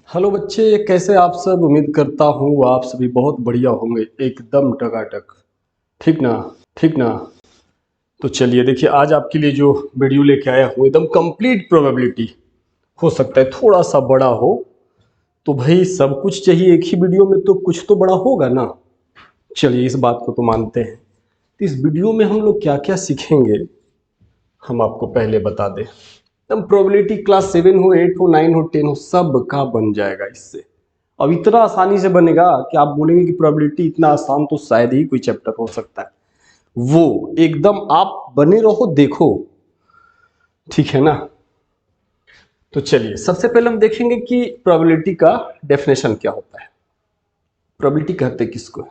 Hello बच्चे, कैसे आप सब। उम्मीद करता हूँ आप सभी बहुत बढ़िया होंगे, एकदम टकाटक। ठीक ना? ठीक ना? तो चलिए देखिए, आज आपके लिए जो वीडियो लेके आया हूँ एकदम कंप्लीट प्रोबेबिलिटी। हो सकता है थोड़ा सा बड़ा हो, तो भाई सब कुछ चाहिए एक ही वीडियो में, तो कुछ तो बड़ा होगा ना। चलिए इस बात को तो मानते हैं। तो इस वीडियो में हम लोग क्या क्या सीखेंगे, हम आपको पहले बता दें। एकदम प्रोबेबिलिटी क्लास 7 हो, 8 हो, 9 हो, 10 हो, सब का बन जाएगा इससे। अब इतना आसानी से बनेगा कि आप बोलेंगे कि प्रोबेबिलिटी इतना आसान तो शायद ही कोई चैप्टर हो सकता है। वो एकदम आप बने रहो, देखो। ठीक है ना? तो चलिए सबसे पहले हम देखेंगे कि प्रोबेबिलिटी का डेफिनेशन क्या होता है। प्रोबेबिलिटी कहते किसको है,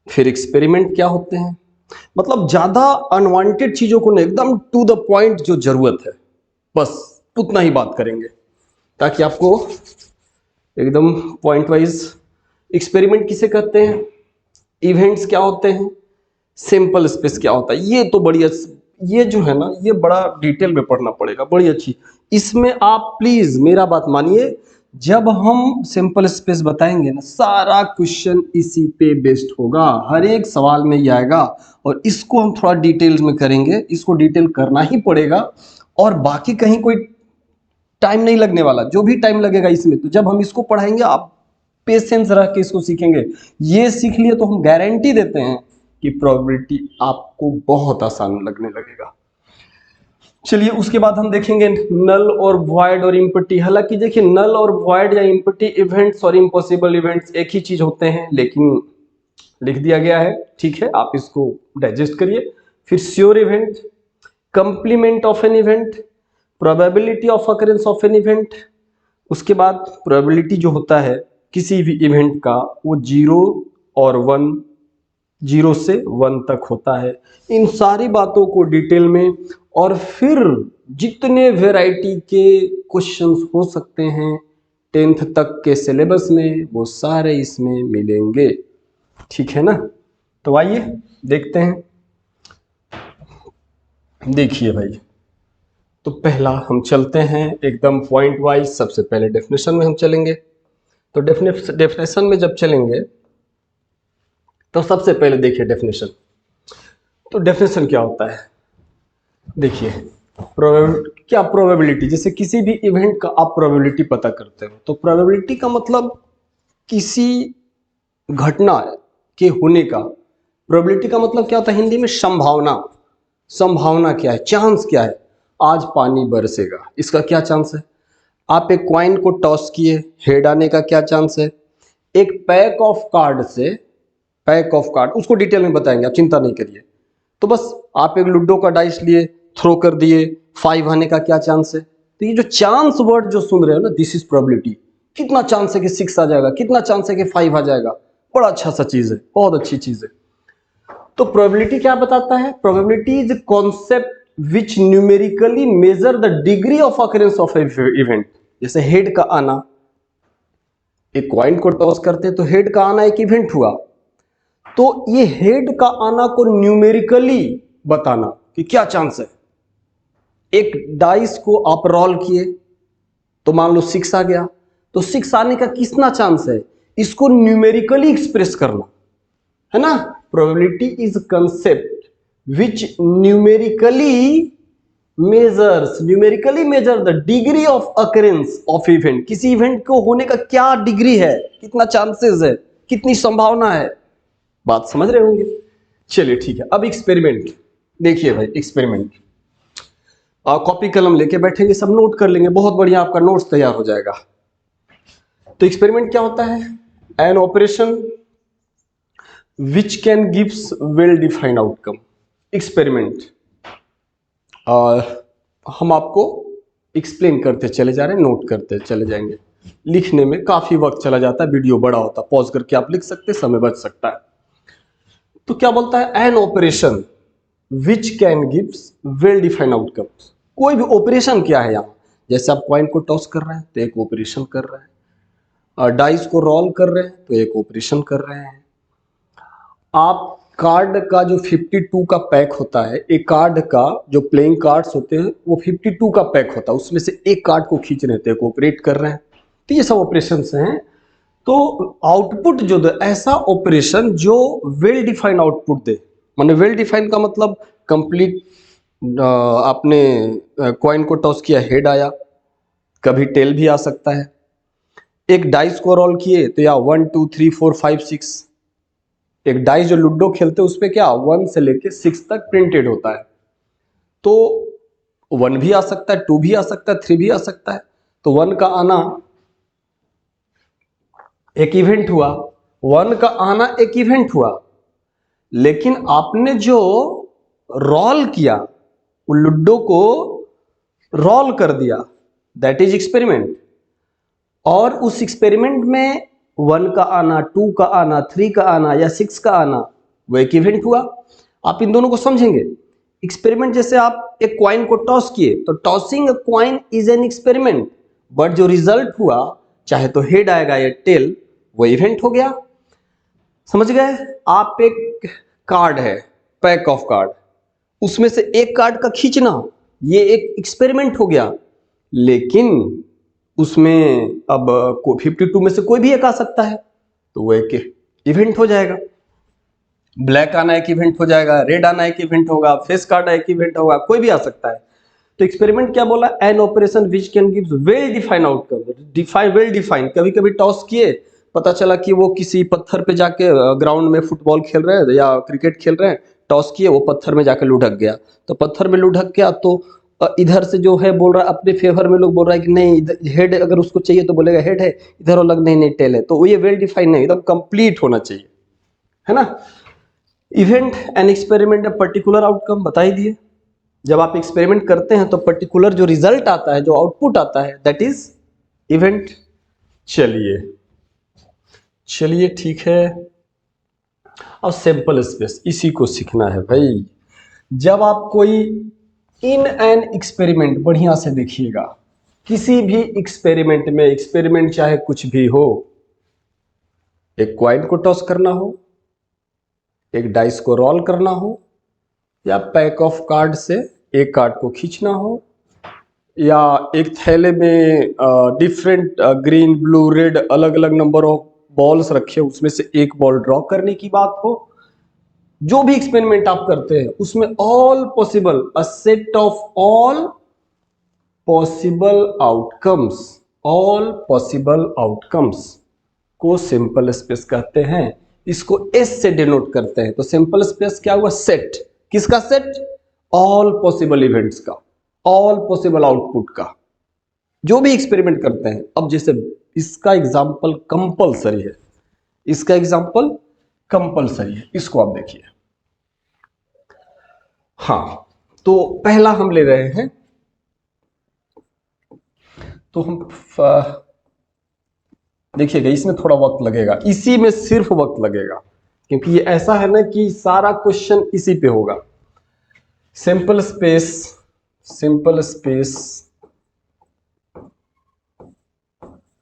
फिर एक्सपेरिमेंट क्या होते हैं। मतलब ज्यादा अनवांटेड चीजों को ना, एकदम टू द पॉइंट जो जरूरत है बस उतना ही बात करेंगे, ताकि आपको एकदम पॉइंट वाइज। एक्सपेरिमेंट किसे कहते हैं, इवेंट्स क्या होते हैं, सिंपल स्पेस क्या होता है, ये तो ये जो है ना, ये बड़ा डिटेल में पढ़ना पड़ेगा, बड़ी अच्छी। इसमें आप प्लीज मेरा बात मानिए, जब हम सिंपल स्पेस बताएंगे ना, सारा क्वेश्चन इसी पे बेस्ड होगा, हर एक सवाल में ये आएगा। और इसको हम थोड़ा डिटेल्स में करेंगे, इसको डिटेल करना ही पड़ेगा। और बाकी कहीं कोई टाइम नहीं लगने वाला, जो भी टाइम लगेगा इसमें, तो जब हम इसको पढ़ाएंगे आप पेशेंस रख के इसको सीखेंगे। ये सीख लिए तो हम गारंटी देते हैं कि प्रोबेबिलिटी आपको बहुत आसान लगने लगेगा। चलिए उसके बाद हम देखेंगे नल और वॉइड और इम्पटी। हालांकि देखिए, नल और वॉइड या इम्पटी इवेंट्स और इम्पॉसिबल इवेंट्स एक ही चीज होते हैं, लेकिन लिख दिया गया है। ठीक है, आप इसको डाइजेस्ट करिए। फिर sure event, complement of an event, probability of occurrence of an event. उसके बाद प्रोबेबिलिटी जो होता है किसी भी इवेंट का, वो 0 और 1, 0 से 1 तक होता है। इन सारी बातों को डिटेल में, और फिर जितने वैरायटी के क्वेश्चंस हो सकते हैं 10th तक के सिलेबस में, वो सारे इसमें मिलेंगे। ठीक है ना? तो आइए देखते हैं। देखिए भाई, तो पहला हम चलते हैं एकदम पॉइंट वाइज। सबसे पहले डेफिनेशन में हम चलेंगे। तो डेफिनेशन में जब चलेंगे तो सबसे पहले देखिए डेफिनेशन। तो डेफिनेशन क्या होता है, देखिए क्या प्रोबेबिलिटी, जैसे किसी भी इवेंट का आप प्रोबेबिलिटी पता करते हो, तो प्रोबेबिलिटी का मतलब किसी घटना के होने का। प्रोबेबिलिटी का मतलब क्या होता है हिंदी में, संभावना। संभावना क्या है, चांस क्या है। आज पानी बरसेगा, इसका क्या चांस है। आप एक क्वाइन को टॉस किए, हेड आने का क्या चांस है। एक पैक ऑफ कार्ड से, पैक ऑफ कार्ड उसको डिटेल में बताएंगे, आप चिंता नहीं करिए। तो बस आप एक लूडो का डाइस लिए, थ्रो कर दिए, 5 आने का क्या चांस है। तो ये जो चांस वर्ड जो सुन रहे हो ना, दिस इज प्रोबेबिलिटी। कितना चांस है कि 6 आ जाएगा, कितना चांस है कि 5 आ जाएगा। बड़ा अच्छा सा चीज है, बहुत अच्छी चीज है। तो प्रोबेबिलिटी क्या बताता है, probability is concept which numerically measure the degree of occurrence of event. जैसे हेड का आना, एक कॉइन को टॉस करते हैं तो हेड का आना एक इवेंट हुआ। तो ये हेड का आना को न्यूमेरिकली बताना कि क्या चांस है। एक डाइस को आप रोल किए तो मान लो 6 आ गया, तो 6 आने का कितना चांस है, इसको न्यूमेरिकली एक्सप्रेस करना है ना। Probability is concept which numerically measure the degree of occurrence of event. किसी इवेंट को होने का क्या डिग्री है, कितना चांसेस है, कितनी संभावना है। बात समझ रहे होंगे। चलिए ठीक है, अब एक्सपेरिमेंट देखिए भाई। एक्सपेरिमेंट कॉपी कलम लेके बैठेंगे, सब नोट कर लेंगे, बहुत बढ़िया आपका नोट्स तैयार हो जाएगा। तो एक्सपेरिमेंट क्या होता है, an operation which can gives well defined outcome. Experiment हम आपको एक्सप्लेन करते चले जा रहे हैं, नोट करते चले जाएंगे। लिखने में काफी वक्त चला जाता है, वीडियो बड़ा होता है, पॉज करके आप लिख सकते, समय बच सकता है। तो क्या बोलता है, an operation which can gives well defined outcomes. कोई भी ऑपरेशन क्या है यहाँ, जैसे आप पॉइंट को टॉस कर रहे हैं तो एक ऑपरेशन कर रहे हैं, डाइस को रोल कर रहे हैं तो एक ऑपरेशन कर रहे हैं। आप कार्ड का जो 52 का पैक होता है, एक कार्ड का जो प्लेइंग कार्ड्स होते हैं वो 52 का पैक होता है, उसमें से एक कार्ड को खींच रहे थे, कोऑपरेट कर रहे हैं। तो ये सब ऑपरेशंस हैं। तो आउटपुट जो दे, ऐसा ऑपरेशन जो वेल डिफाइंड आउटपुट दे, माने वेल डिफाइंड का मतलब कंप्लीट। आपने कॉइन को टॉस किया, हेड आया, कभी टेल भी आ सकता है। एक डाइस को रोल किए तो या 1 2 3 4 5 6, एक डाइस जो लूडो खेलते हैं उस पे क्या 1 से लेके 6 तक प्रिंटेड होता है। तो 1 भी आ सकता है, 2 भी आ सकता है, 3 भी आ सकता है। तो 1 का आना एक इवेंट हुआ, 1 का आना एक इवेंट हुआ, लेकिन आपने जो रोल किया, वो लूडो को रोल कर दिया, दैट इज एक्सपेरिमेंट। और उस एक्सपेरिमेंट में 1 का आना, 2 का आना, 3 का आना या 6 का आना, वो एक इवेंट हुआ। आप इन दोनों को समझेंगे। एक्सपेरिमेंट जैसे आप एक क्वाइन को टॉस किए, तो tossing a coin is an experiment, but जो रिजल्ट हुआ, चाहे तो हेड आएगा या टेल, वो इवेंट हो गया। समझ गए? आप एक कार्ड है, पैक ऑफ कार्ड, उसमें से एक कार्ड का खींचना, ये एक एक्सपेरिमेंट हो गया। लेकिन उसमें अब 52 में से कोई भी एक आ सकता है, तो वो एक इवेंट हो जाएगा। ब्लैक आना एक इवेंट हो जाएगा, रेड आना एक इवेंट होगा, फेस कार्ड एक इवेंट होगा, कोई भी आ सकता है। तो एक्सपेरिमेंट क्या बोला? An operation which can gives well defined outcome, define well defined. कभी कभी टॉस किए, पता चला कि वो किसी पत्थर पे जाके ग्राउंड में फुटबॉल खेल रहे हैं या क्रिकेट खेल रहे हैं, टॉस किए, वो पत्थर में जाके लुढ़क गया। तो पत्थर में लुढ़क गया तो इधर से जो है बोल रहा है अपने फेवर में, लोग बोल रहा है कि नहीं हेड, अगर उसको चाहिए तो बोलेगा हेड है, इधर अलग नहीं नहीं टेल है। तो ये वेल डिफाइंड नहीं, एकदम कंप्लीट होना चाहिए, है ना। Event and experiment a particular outcome बता ही दिए। जब आप एक्सपेरिमेंट करते हैं तो पर्टिकुलर जो रिजल्ट आता है, जो आउटपुट आता है, दैट इज इवेंट। चलिए चलिए ठीक है। अब सैंपल स्पेस, इसी को सीखना है भाई। जब आप कोई इन एन एक्सपेरिमेंट, बढ़िया से देखिएगा, किसी भी एक्सपेरिमेंट में, एक्सपेरिमेंट चाहे कुछ भी हो, एक क्वाइन को टॉस करना हो, एक डाइस को रोल करना हो, या पैक ऑफ कार्ड से एक कार्ड को खींचना हो, या एक थैले में डिफरेंट ग्रीन ब्लू रेड अलग अलग नंबर ऑफ बॉल्स रखे, उसमें से एक बॉल ड्रॉ करने की बात हो, जो भी एक्सपेरिमेंट आप करते हैं उसमें all possible, a set of all possible outcomes, all possible outcomes को सिंपल स्पेस कहते हैं। इसको एस से डिनोट करते हैं। तो सिंपल स्पेस क्या हुआ? सेट। किसका सेट? ऑल पॉसिबल इवेंट्स का, ऑल पॉसिबल आउटपुट का, जो भी एक्सपेरिमेंट करते हैं। अब जैसे इसका एग्जांपल कंपलसरी है, इसका एग्जांपल कंपलसरी है, इसको आप देखिए। हाँ, तो पहला हम ले रहे हैं, तो हम देखिएगा, इसमें थोड़ा वक्त लगेगा, इसी में सिर्फ वक्त लगेगा, क्योंकि ये ऐसा है ना कि सारा क्वेश्चन इसी पे होगा। Simple space, simple space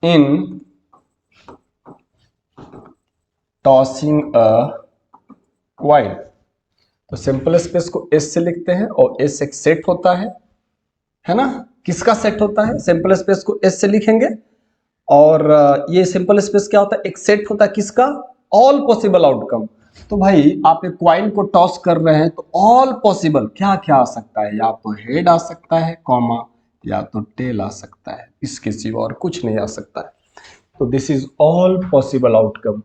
in tossing a coin. तो सिंपल स्पेस को एस से लिखते हैं, और एस एक सेट होता है ना। किसका सेट होता है? सिंपल स्पेस को एस से लिखेंगे, और ये सिंपल स्पेस क्या होता है? एक सेट होता है किसका? All possible outcome. तो भाई आप एक क्वाइन को टॉस कर रहे हैं, तो ऑल पॉसिबल क्या क्या आ सकता है? या तो हेड आ सकता है, कॉमा, या तो टेल आ सकता है, इसके सिवा और कुछ नहीं आ सकता है। तो this is all possible outcome.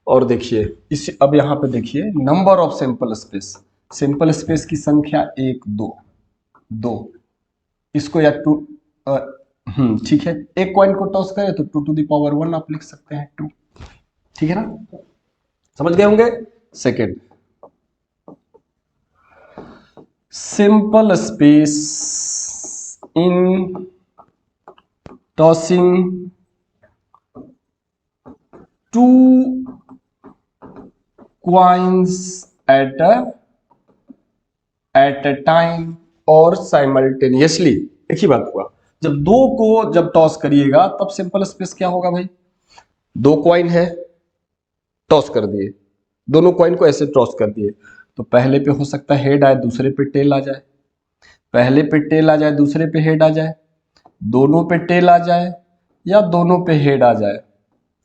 और देखिए इस, अब यहाँ पे देखिए number of simple space, simple space की संख्या 1 2 2, इसको या 2, ठीक है, एक कॉइन को टॉस करें तो 2 टू द पावर 1 आप लिख सकते हैं, 2, ठीक है ना, समझ गए होंगे। Second, simple space in tossing 2 coins at a time और साइमल्टेनियसली। एक ही बात हुआ, जब दो को जब टॉस करिएगा तब सिंपल स्पेस क्या होगा भाई? दो कॉइन है, टॉस कर दिए, दोनों कॉइन को ऐसे टॉस कर दिए, तो पहले पे हो सकता है हेड आए, दूसरे पे टेल आ जाए, पहले पे टेल आ जाए, दूसरे पे हेड आ जाए, दोनों पे टेल आ जाए, या दोनों पे हेड आ जाए,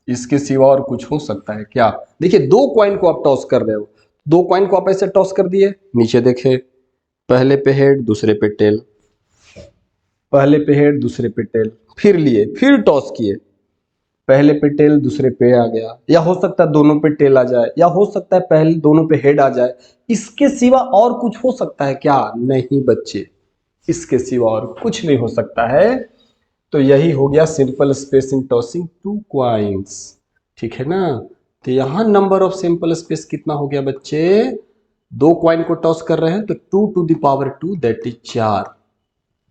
इसके सिवा और कुछ हो सकता है क्या? देखिए, दो कॉइन को आप टॉस कर रहे हो, दो कॉइन को आप ऐसे टॉस कर दिए, नीचे देखे, पहले पे हेड दूसरे पे टेल, पहले पे हेड दूसरे पे टेल, फिर लिए, फिर टॉस किए, पहले पे टेल दूसरे पे आ गया, या हो सकता है दोनों पे टेल आ जाए, या हो सकता है पहले दोनों पे हेड आ जाए, इसके सिवा और कुछ हो सकता है क्या? नहीं बच्चे, इसके सिवा और कुछ नहीं हो सकता है। तो यही हो गया simple space in tossing two coins, ठीक है ना? तो यहां नंबर ऑफ सिंपल स्पेस कितना हो गया बच्चे? दो क्वाइन को टॉस कर रहे हैं तो 2 to the power 2 that is 4,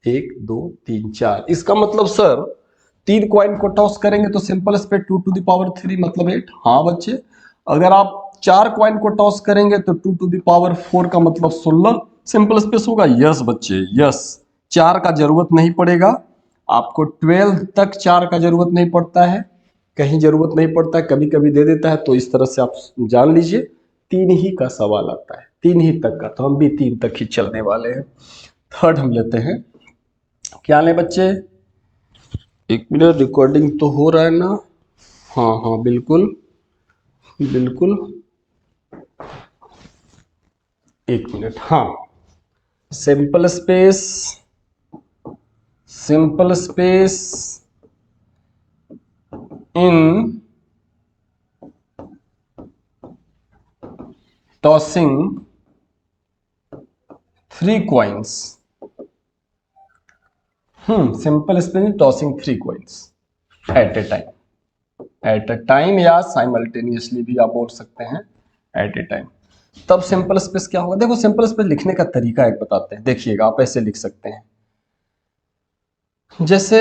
1 2 3 4। इसका मतलब सर, तीन क्वाइन को टॉस करेंगे तो simple space 2 to the power 3 मतलब 8। हाँ बच्चे, अगर आप चार क्वाइन को टॉस करेंगे तो 2 to the power 4 का मतलब 16 सिंपल स्पेस होगा। यस बच्चे, यस, चार का जरूरत नहीं पड़ेगा आपको, 12 तक चार का जरूरत नहीं पड़ता है, कहीं जरूरत नहीं पड़ता है, कभी कभी दे देता है। तो इस तरह से आप जान लीजिए, तीन ही का सवाल आता है, तीन ही तक का, तो हम भी तीन तक ही चलने वाले हैं। थर्ड हम लेते हैं, क्या लें बच्चे? एक मिनट, रिकॉर्डिंग तो हो रहा है ना? हाँ हाँ बिल्कुल बिल्कुल, एक मिनट। हाँ, simple space, simple space in tossing three coins, simple space in tossing three coins at a time, at a time या साइमल्टेनियसली भी आप बोल सकते हैं, एट ए टाइम। तब सिंपल स्पेस क्या होगा? देखो, सिंपल स्पेस लिखने का तरीका एक बताते हैं, देखिएगा, आप ऐसे लिख सकते हैं, जैसे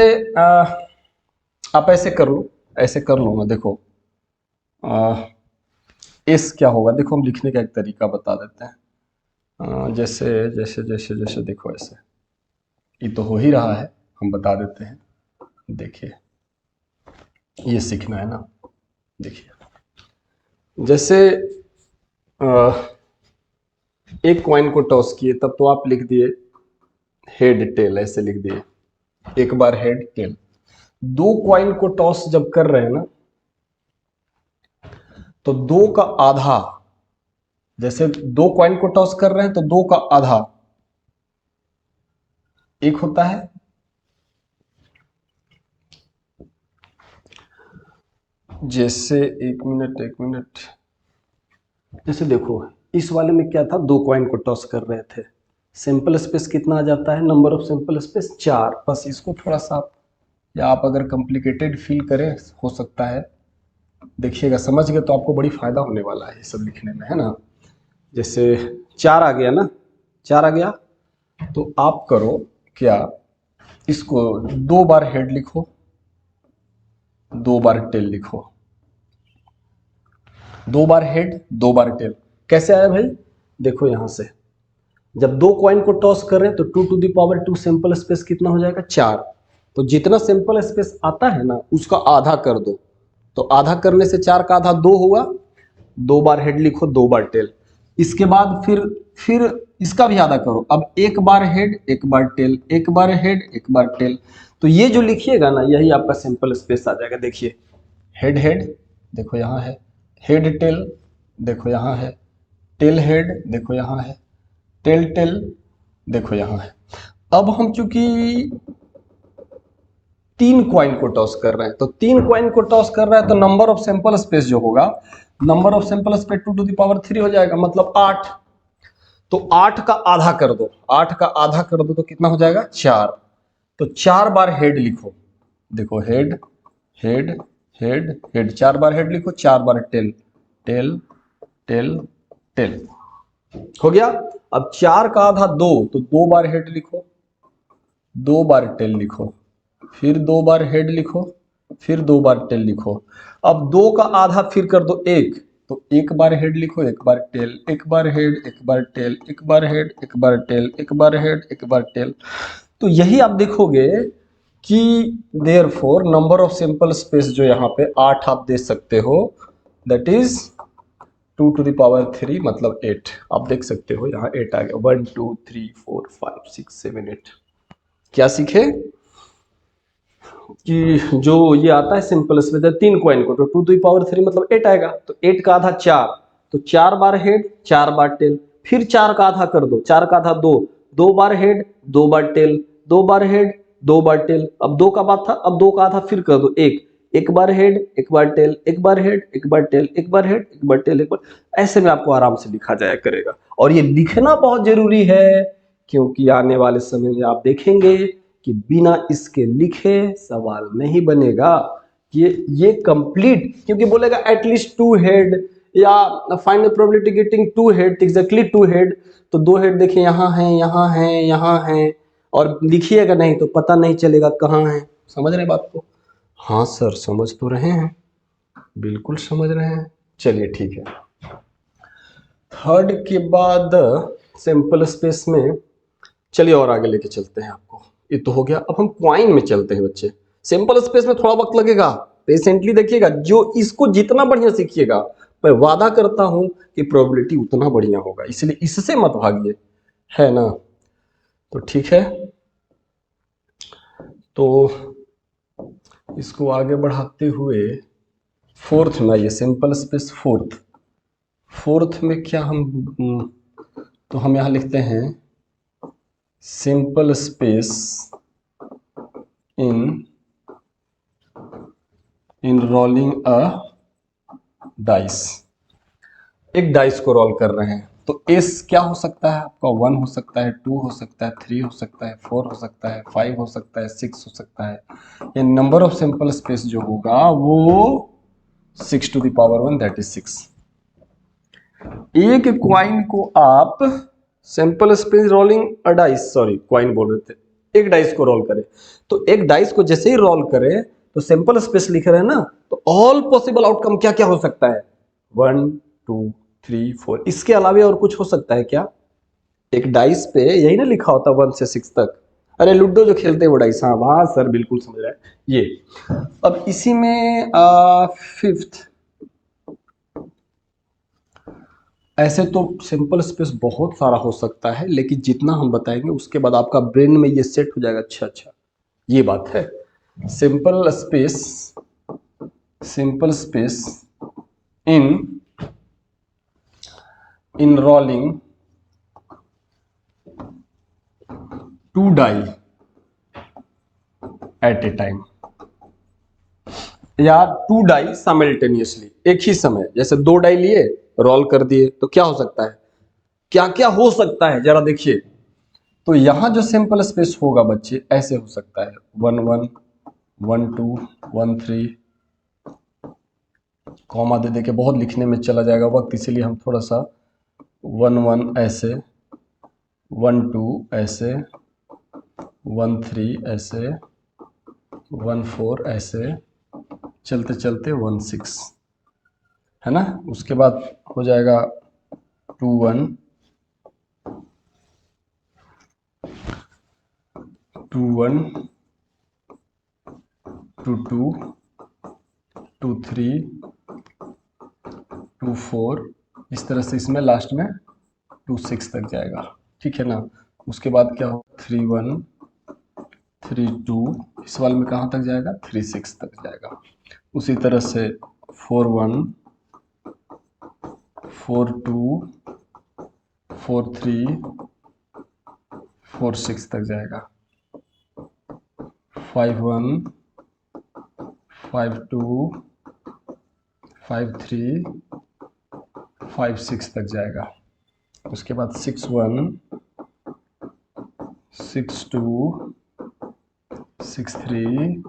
आप ऐसे कर लो, ऐसे कर लो ना, देखो एस क्या होगा, देखो हम लिखने का एक तरीका बता देते हैं, जैसे जैसे जैसे जैसे देखो, ऐसे ये तो हो ही रहा है, हम बता देते हैं, देखिए ये सीखना है ना। देखिए, जैसे एक कॉइन को टॉस किए, तब तो आप लिख दिए हेड टेल, ऐसे लिख दिए, एक बार हेड टेल। दो कॉइन को टॉस जब कर रहे हैं ना, तो दो का आधा, जैसे दो कॉइन को टॉस कर रहे हैं तो दो का आधा एक होता है, जैसे एक मिनट एक मिनट, जैसे देखो इस वाले में क्या था, दो कॉइन को टॉस कर रहे थे, सिंपल स्पेस कितना आ जाता है? Number of simple space 4। बस इसको थोड़ा सा या आप अगर कॉम्प्लिकेटेड फील करें, हो सकता है, देखिएगा, समझ गए तो आपको बड़ी फायदा होने वाला है ये सब लिखने में, है ना? जैसे 4 आ गया ना, 4 आ गया, तो आप करो क्या, इसको दो बार हेड लिखो, दो बार टेल लिखो, दो बार हेड दो बार टेल। कैसे आया भाई? देखो यहां से, जब दो कॉइन को टॉस कर रहे हैं तो 2 to the power 2 simple space कितना हो जाएगा? 4। तो जितना सिंपल स्पेस आता है ना, उसका आधा कर दो, तो आधा करने से 4 का आधा 2 हुआ, दो बार हेड लिखो दो बार टेल। इसके बाद फिर इसका भी आधा करो, अब एक बार हेड एक बार टेल, एक बार हेड एक बार टेल। तो ये जो लिखिएगा ना, यही आपका सिंपल स्पेस आ जाएगा। देखिए, हेड हेड देखो यहाँ है, हेड टेल देखो यहाँ है, टेल हेड देखो यहाँ है, टेल टेल देखो यहाँ है। अब हम चूंकि तीन क्वाइन को टॉस कर रहे हैं, तो तीन क्वाइन को टॉस कर रहे हैं तो नंबर ऑफ सिंपल स्पेस जो होगा, number of simple space 2 to the power 3 हो जाएगा, मतलब 8। तो 8 का आधा कर दो, 8 का आधा कर दो तो कितना हो जाएगा? 4। तो 4 बार हेड लिखो, देखो हेड हेड हेड हेड, 4 बार हेड लिखो, 4 बार टेल टेल टेल टेल, हो गया। अब 4 का आधा 2, तो 2 बार हेड लिखो, 2 बार टेल लिखो, फिर 2 बार हेड लिखो, फिर 2 बार टेल लिखो। अब 2 का आधा फिर कर दो 1, तो एक बार हेड लिखो, एक बार टेल, एक बार हेड एक बार टेल, एक बार हेड एक बार टेल, एक बार हेड एक बार टेल। तो यही आप देखोगे कि therefore number of simple space जो यहाँ पे 8 आप दे सकते हो, that is 2 to the power 3 मतलब 8। आप देख सकते हो यहाँ 8 आ गया, 1 2 3 4 5 6 7 8। क्या सीखे? कि जो ये आता है सिंपल स्पेस 3 कॉइन को तो 2 टू द पावर 3 मतलब 8 आएगा, तो 8 का आधा 4, तो 4 बार हेड 4 बार टेल, फिर 4 का आधा कर दो, 4 का आधा 2, 2 बार हेड 2 बार टेल, 2 बार हेड 2 बार टेल, अब 2 का बात था, अब 2 का आधा फिर कर दो 1, 1 बार हेड 1 बार टेल, 1 बार हेड 1 बार टेल, 1 बार हेड 1 बार टेल, 1 बार, ऐसे में आपको आराम से लिखा जाया करेगा। और ये लिखना बहुत जरूरी है क्योंकि आने वाले समय में आप देखेंगे कि बिना इसके लिखे सवाल नहीं बनेगा। ये कंप्लीट, क्योंकि बोलेगा एटलीस्ट 2 हेड या find the probability getting 2 head, exactly 2 head, तो 2 हेड देखिए यहाँ है यहाँ है यहाँ है, और लिखिएगा नहीं तो पता नहीं चलेगा कहाँ है। समझ रहे बात को? हाँ सर समझ तो रहे हैं, बिल्कुल समझ रहे हैं। चलिए ठीक है, थर्ड के बाद सिंपल स्पेस में चलिए और आगे लेके चलते हैं आपको। ये तो हो गया, अब हम क्वाइन में चलते हैं बच्चे। सिंपल स्पेस में थोड़ा वक्त लगेगा, पेशेंटली देखिएगा, जो इसको जितना बढ़िया सीखिएगा मैं वादा करता हूं कि प्रोबेबिलिटी उतना बढ़िया होगा, इसलिए इससे मत भागिए, है ना? तो ठीक है, तो इसको आगे बढ़ाते हुए फोर्थ में आइए, सिंपल स्पेस फोर्थ में क्या हम, तो हम यहां लिखते हैं simple space in rolling a dice. एक डाइस को रोल कर रहे हैं, तो एस क्या हो सकता है आपका? 1 हो सकता है, 2 हो सकता है, 3 हो सकता है, 4 हो सकता है, 5 हो सकता है, 6 हो सकता है। ये नंबर ऑफ सिंपल स्पेस जो होगा वो 6 to the power 1 that is 6। एक क्वाइन को आप simple space rolling a dice, sorry coin बोल रहे थे, एक डाइस को रोल करें, तो एक डाइस को जैसे ही रोल करें तो सिंपल स्पेस लिख रहे हैं ना, तो ऑल पॉसिबल आउटकम क्या क्या हो सकता है? 1 2 3 4, इसके अलावा और कुछ हो सकता है क्या? एक डाइस पे यही ना लिखा होता 1 से 6 तक। अरे लूडो जो खेलते हैं वो डाइस, हाँ हाँ सर बिल्कुल समझ रहा है ये। अब इसी में फिफ्थ, ऐसे तो सिंपल स्पेस बहुत सारा हो सकता है, लेकिन जितना हम बताएंगे उसके बाद आपका ब्रेन में ये सेट हो जाएगा, अच्छा अच्छा ये बात है। Simple space in rolling 2 die at a time, या 2 डाई साइमल्टेनियसली, एक ही समय, जैसे 2 डाई लिए रोल कर दिए, तो क्या हो सकता है, क्या क्या हो सकता है जरा देखिए। तो यहां जो सिंपल स्पेस होगा बच्चे ऐसे हो सकता है 1 1 1 2 1 3, कॉमा दे के बहुत लिखने में चला जाएगा वक्त, इसीलिए हम थोड़ा सा 1 1 ऐसे, 1 2 ऐसे, 1 3 ऐसे, 1 4 ऐसे, चलते चलते 1 6, है ना? उसके बाद हो जाएगा 2 1 2 1 2 2 2 3 2 4, इस तरह से इसमें लास्ट में 2 6 तक जाएगा, ठीक है ना? उसके बाद क्या हो 3 1 3 2, इस वाले में कहाँ तक जाएगा 3 6 तक जाएगा। उसी तरह से 4 1 4 2 4 3 4 6 तक जाएगा। 5 1 5 2 5 3 5 6 तक जाएगा। उसके बाद 6 1 6 2 6 3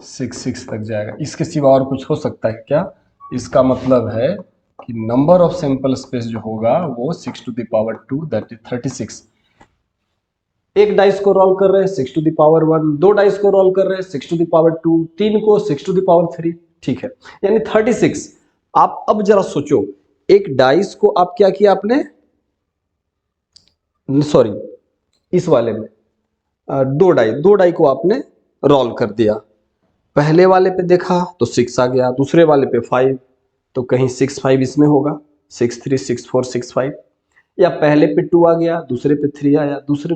6 6 तक जाएगा। इसके सिवा और कुछ हो सकता है क्या? इसका मतलब है कि नंबर ऑफ सिंपल स्पेस जो होगा वो 6 to the power 2 that is 36। एक डाइस को रोल कर रहे हैं 6 टू द पावर 1, 2 डाइस को रोल कर रहे हैं 6 टू द पावर 2, 3 को 6 टू द पावर 3, ठीक है, यानी 36। आप अब जरा सोचो, एक डाइस को आप क्या किया आपने, सॉरी इस वाले में 2 डाई को आपने रोल कर दिया। पहले वाले पे देखा तो 6 आ गया, दूसरे वाले पे 5, तो कहीं 6 5 इसमें होगा, 6 3 6 4 6 5, या पहले पे 2 आ गया, दूसरे पे 3 आया, दूसरे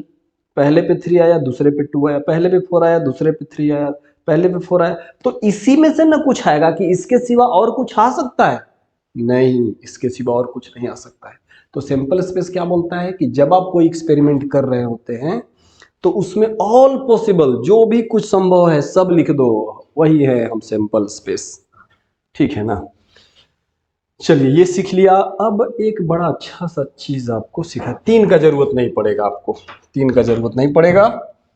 पहले पे 3 आया, दूसरे पे 2 आया, पहले पे 4 आया, दूसरे पे 3 आया, पहले पे 4 आया, तो इसी में से ना कुछ आएगा कि इसके सिवा और कुछ आ सकता है? नहीं, इसके सिवा और कुछ नहीं आ सकता है। तो सैंपल स्पेस क्या बोलता है कि जब आप कोई एक्सपेरिमेंट कर रहे होते हैं तो उसमें ऑल पॉसिबल, जो भी कुछ संभव है सब लिख दो, वही है हम सैंपल स्पेस। ठीक है ना? चलिए ये सीख लिया। अब एक बड़ा अच्छा सा चीज आपको सिखा, 3 का जरूरत नहीं पड़ेगा आपको, 3 का जरूरत नहीं पड़ेगा,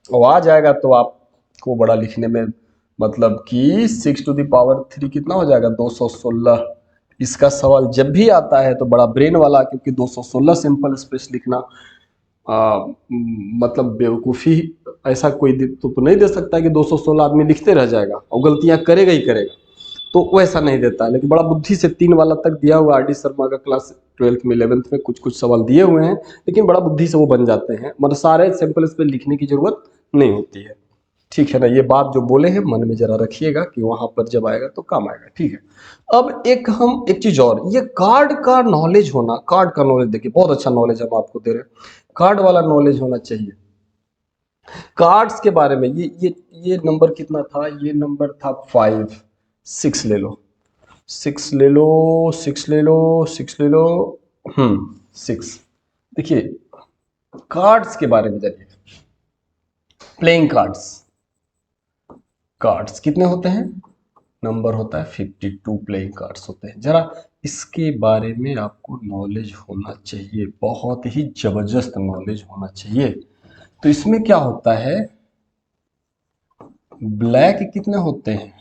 और आ जाएगा तो आपको बड़ा लिखने में, मतलब कि 6 टू द पावर 3 कितना हो जाएगा? 216। इसका सवाल जब भी आता है तो बड़ा ब्रेन वाला, क्योंकि 216 सिंपल स्पेस लिखना मतलब बेवकूफ़ी, ऐसा कोई तो नहीं दे सकता कि 216 आदमी लिखते रह जाएगा और गलतियां करेगा ही करेगा, तो वैसा नहीं देता है। लेकिन बड़ा बुद्धि से 3 वाला तक दिया हुआ, आर डी शर्मा का क्लास 12th में 11th में कुछ कुछ सवाल दिए हुए हैं, लेकिन बड़ा बुद्धि से वो बन जाते हैं, मतलब सारे सैंपल स्पेस लिखने की जरूरत नहीं होती है। ठीक है ना? ये बात जो बोले हैं मन में जरा रखिएगा कि वहां पर जब आएगा तो काम आएगा। ठीक है, अब एक चीज और, ये कार्ड का नॉलेज होना, कार्ड का नॉलेज देखिए बहुत अच्छा नॉलेज हम आपको दे रहे हैं, कार्ड वाला नॉलेज होना चाहिए कार्ड्स के बारे में। ये नंबर कितना था? ये नंबर था 5, 6 ले लो, 6 ले लो, 6 ले लो, 6 ले लो, 6। देखिए कार्ड्स के बारे में जानिए, प्लेइंग कार्ड्स, कार्ड्स कितने होते हैं? नंबर होता है 52 प्लेइंग कार्ड्स होते हैं। जरा इसके बारे में आपको नॉलेज होना चाहिए, बहुत ही जबरदस्त नॉलेज होना चाहिए। तो इसमें क्या होता है, ब्लैक कितने होते हैं?